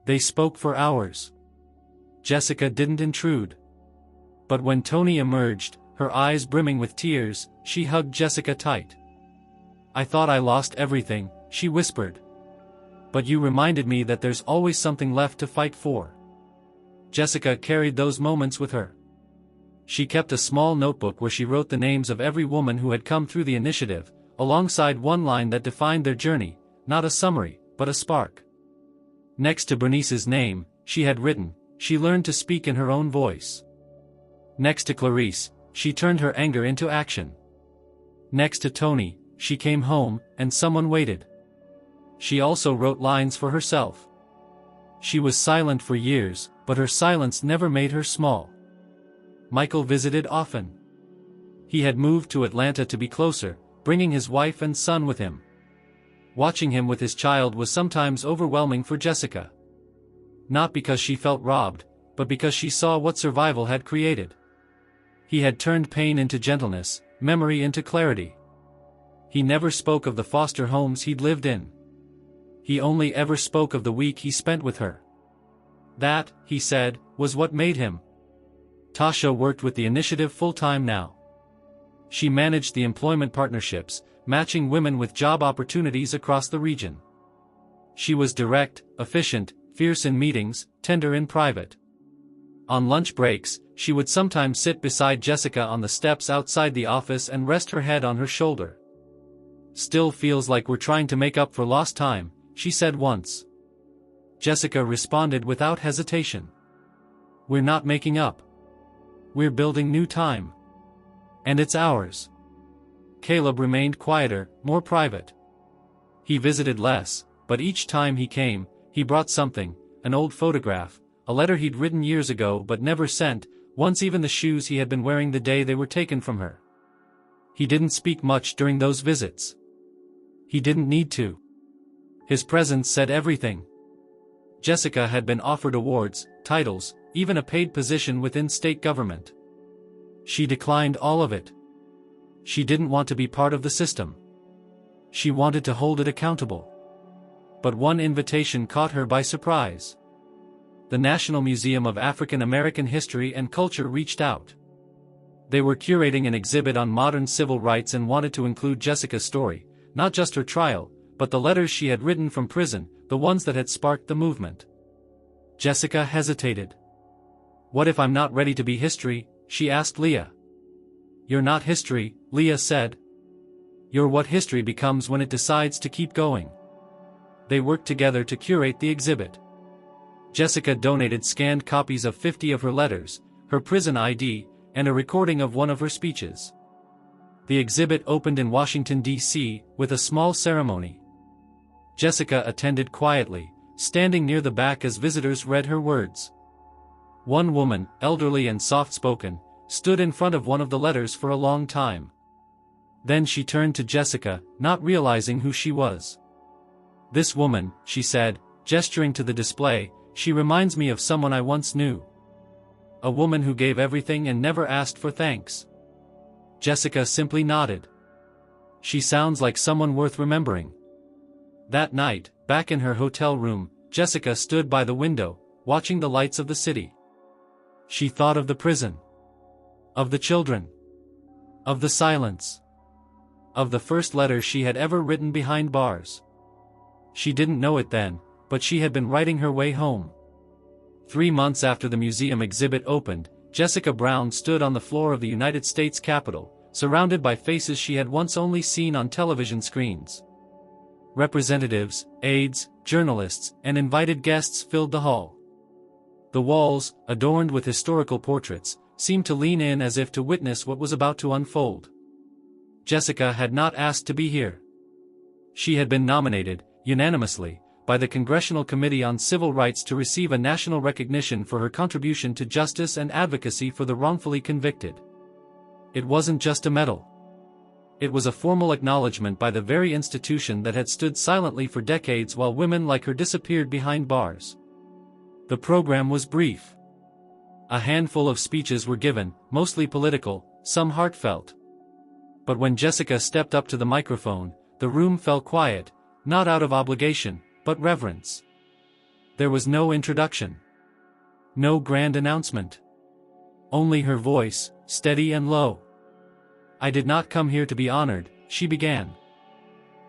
They spoke for hours. Jessica didn't intrude. But when Tony emerged, her eyes brimming with tears, she hugged Jessica tight. "I thought I lost everything," she whispered. "But you reminded me that there's always something left to fight for." Jessica carried those moments with her. She kept a small notebook where she wrote the names of every woman who had come through the initiative, alongside one line that defined their journey, not a summary, but a spark. Next to Bernice's name, she had written, "She learned to speak in her own voice." Next to Clarice, she turned her anger into action. Next to Tony, she came home, and someone waited. She also wrote lines for herself. She was silent for years, but her silence never made her small. Michael visited often. He had moved to Atlanta to be closer, bringing his wife and son with him. Watching him with his child was sometimes overwhelming for Jessica. Not because she felt robbed, but because she saw what survival had created. He had turned pain into gentleness, memory into clarity. He never spoke of the foster homes he'd lived in. He only ever spoke of the week he spent with her. That, he said, was what made him. Tasha worked with the initiative full-time now. She managed the employment partnerships, matching women with job opportunities across the region. She was direct, efficient, fierce in meetings, tender in private. On lunch breaks, she would sometimes sit beside Jessica on the steps outside the office and rest her head on her shoulder. "Still feels like we're trying to make up for lost time," she said once. Jessica responded without hesitation. "We're not making up. We're building new time. And it's ours." Caleb remained quieter, more private. He visited less, but each time he came, he brought something, an old photograph, a letter he'd written years ago but never sent, once even the shoes he had been wearing the day they were taken from her. He didn't speak much during those visits. He didn't need to. His presence said everything. Jessica had been offered awards, titles, even a paid position within state government. She declined all of it. She didn't want to be part of the system. She wanted to hold it accountable. But one invitation caught her by surprise. The National Museum of African American History and Culture reached out. They were curating an exhibit on modern civil rights and wanted to include Jessica's story, not just her trial, but the letters she had written from prison, the ones that had sparked the movement. Jessica hesitated. "What if I'm not ready to be history?" she asked Leah. "You're not history," Leah said. "You're what history becomes when it decides to keep going." They worked together to curate the exhibit. Jessica donated scanned copies of 50 of her letters, her prison ID, and a recording of one of her speeches. The exhibit opened in Washington, D.C., with a small ceremony. Jessica attended quietly, standing near the back as visitors read her words. One woman, elderly and soft-spoken, stood in front of one of the letters for a long time. Then she turned to Jessica, not realizing who she was. "This woman," she said, gesturing to the display, "she reminds me of someone I once knew. A woman who gave everything and never asked for thanks." Jessica simply nodded. "She sounds like someone worth remembering." That night, back in her hotel room, Jessica stood by the window, watching the lights of the city. She thought of the prison. Of the children. Of the silence. Of the first letter she had ever written behind bars. She didn't know it then, but she had been writing her way home. 3 months after the museum exhibit opened, Jessica Brown stood on the floor of the United States Capitol, surrounded by faces she had once only seen on television screens. Representatives, aides, journalists, and invited guests filled the hall. The walls, adorned with historical portraits, seemed to lean in as if to witness what was about to unfold. Jessica had not asked to be here. She had been nominated, unanimously, by the Congressional Committee on Civil Rights to receive a national recognition for her contribution to justice and advocacy for the wrongfully convicted. It wasn't just a medal. It was a formal acknowledgement by the very institution that had stood silently for decades while women like her disappeared behind bars. The program was brief. A handful of speeches were given, mostly political, some heartfelt. But when Jessica stepped up to the microphone, the room fell quiet, not out of obligation, but reverence. There was no introduction. No grand announcement. Only her voice, steady and low. "I did not come here to be honored," she began.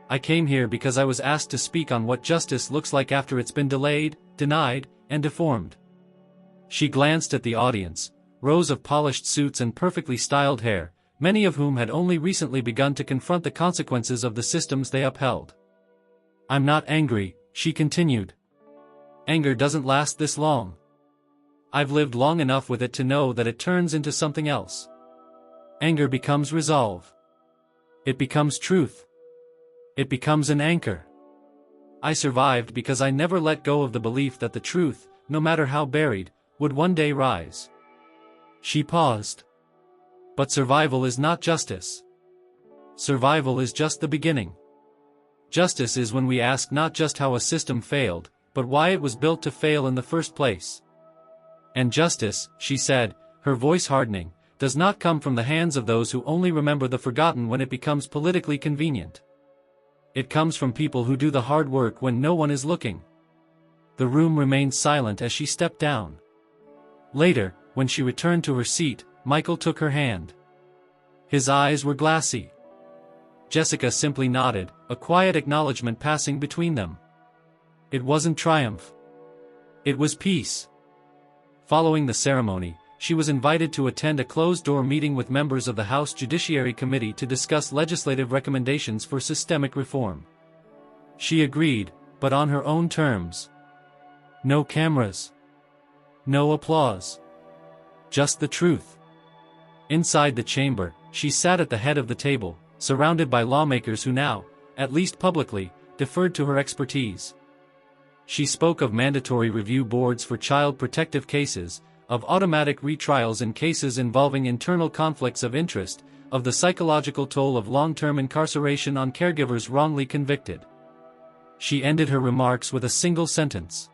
"I came here because I was asked to speak on what justice looks like after it's been delayed, denied, and deformed." She glanced at the audience, rows of polished suits and perfectly styled hair, many of whom had only recently begun to confront the consequences of the systems they upheld. "I'm not angry," she continued. "Anger doesn't last this long. I've lived long enough with it to know that it turns into something else. Anger becomes resolve. It becomes truth. It becomes an anchor. I survived because I never let go of the belief that the truth, no matter how buried, would one day rise." She paused. "But survival is not justice. Survival is just the beginning. Justice is when we ask not just how a system failed, but why it was built to fail in the first place. And justice," she said, her voice hardening, "does not come from the hands of those who only remember the forgotten when it becomes politically convenient. It comes from people who do the hard work when no one is looking." The room remained silent as she stepped down. Later, when she returned to her seat, Michael took her hand. His eyes were glassy. Jessica simply nodded, a quiet acknowledgement passing between them. It wasn't triumph. It was peace. Following the ceremony, she was invited to attend a closed-door meeting with members of the House Judiciary Committee to discuss legislative recommendations for systemic reform. She agreed, but on her own terms. No cameras. No applause. Just the truth. Inside the chamber, she sat at the head of the table, surrounded by lawmakers who now, at least publicly, deferred to her expertise. She spoke of mandatory review boards for child protective cases, of automatic retrials in cases involving internal conflicts of interest, of the psychological toll of long-term incarceration on caregivers wrongly convicted. She ended her remarks with a single sentence.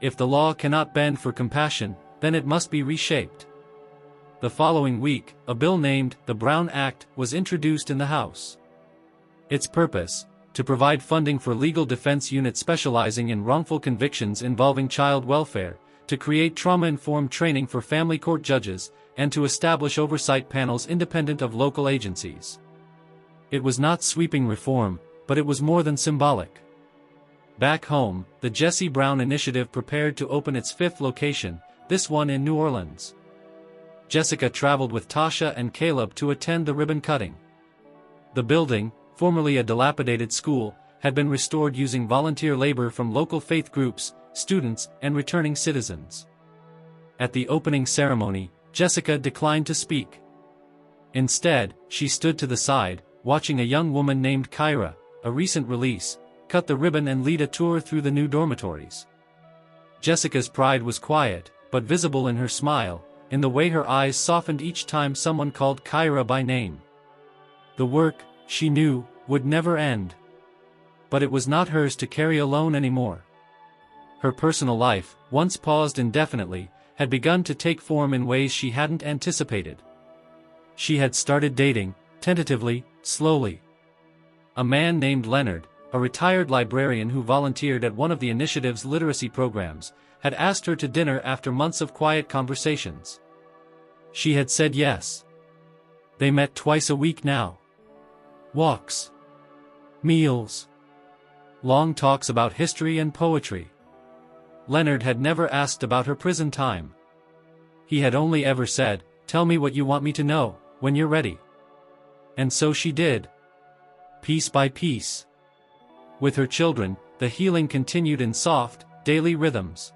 "If the law cannot bend for compassion, then it must be reshaped." The following week, a bill named the Brown Act was introduced in the House. Its purpose: to provide funding for legal defense units specializing in wrongful convictions involving child welfare, to create trauma-informed training for family court judges, and to establish oversight panels independent of local agencies. It was not sweeping reform, but it was more than symbolic. Back home, the Jesse Brown Initiative prepared to open its fifth location, this one in New Orleans. Jessica traveled with Tasha and Caleb to attend the ribbon cutting. The building, formerly a dilapidated school, had been restored using volunteer labor from local faith groups, students, and returning citizens. At the opening ceremony, Jessica declined to speak. Instead, she stood to the side, watching a young woman named Kyra, a recent release, cut the ribbon and lead a tour through the new dormitories. Jessica's pride was quiet, but visible in her smile, in the way her eyes softened each time someone called Kyra by name. The work, she knew, would never end. But it was not hers to carry alone anymore. Her personal life, once paused indefinitely, had begun to take form in ways she hadn't anticipated. She had started dating, tentatively, slowly. A man named Leonard, a retired librarian who volunteered at one of the initiative's literacy programs, had asked her to dinner after months of quiet conversations. She had said yes. They met twice a week now. Walks. Meals. Long talks about history and poetry. Leonard had never asked about her prison time. He had only ever said, "Tell me what you want me to know, when you're ready." And so she did. Piece by piece. With her children, the healing continued in soft, daily rhythms.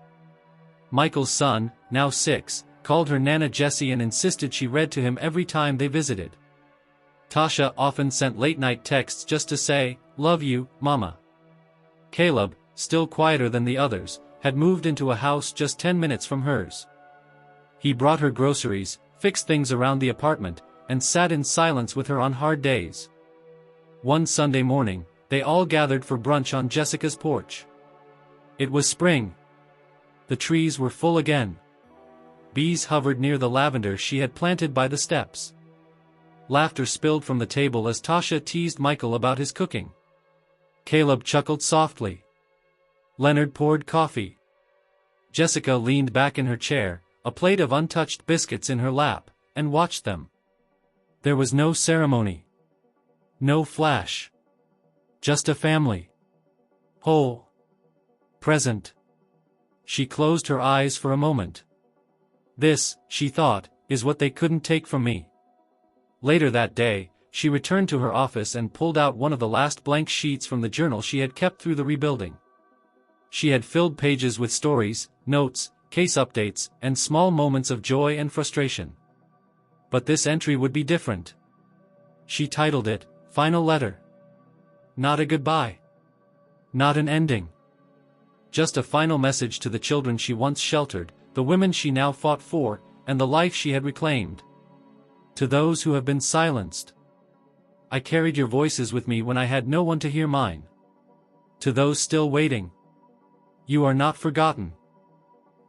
Michael's son, now 6, called her Nana Jessie and insisted she read to him every time they visited. Tasha often sent late-night texts just to say, "Love you, Mama." Caleb, still quieter than the others, had moved into a house just 10 minutes from hers. He brought her groceries, fixed things around the apartment, and sat in silence with her on hard days. One Sunday morning, they all gathered for brunch on Jessica's porch. It was spring. The trees were full again. Bees hovered near the lavender she had planted by the steps. Laughter spilled from the table as Tasha teased Michael about his cooking. Caleb chuckled softly. Leonard poured coffee. Jessica leaned back in her chair, a plate of untouched biscuits in her lap, and watched them. There was no ceremony. No flash. Just a family. Whole. Present. She closed her eyes for a moment. This, she thought, is what they couldn't take from me. Later that day, she returned to her office and pulled out one of the last blank sheets from the journal she had kept through the rebuilding. She had filled pages with stories, notes, case updates, and small moments of joy and frustration. But this entry would be different. She titled it, Final Letter. Not a goodbye. Not an ending. Just a final message to the children she once sheltered, the women she now fought for, and the life she had reclaimed. To those who have been silenced. I carried your voices with me when I had no one to hear mine. To those still waiting. You are not forgotten.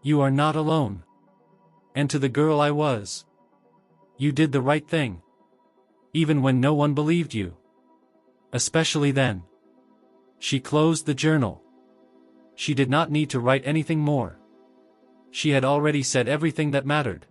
You are not alone. And to the girl I was. You did the right thing. Even when no one believed you. Especially then. She closed the journal. She did not need to write anything more. She had already said everything that mattered.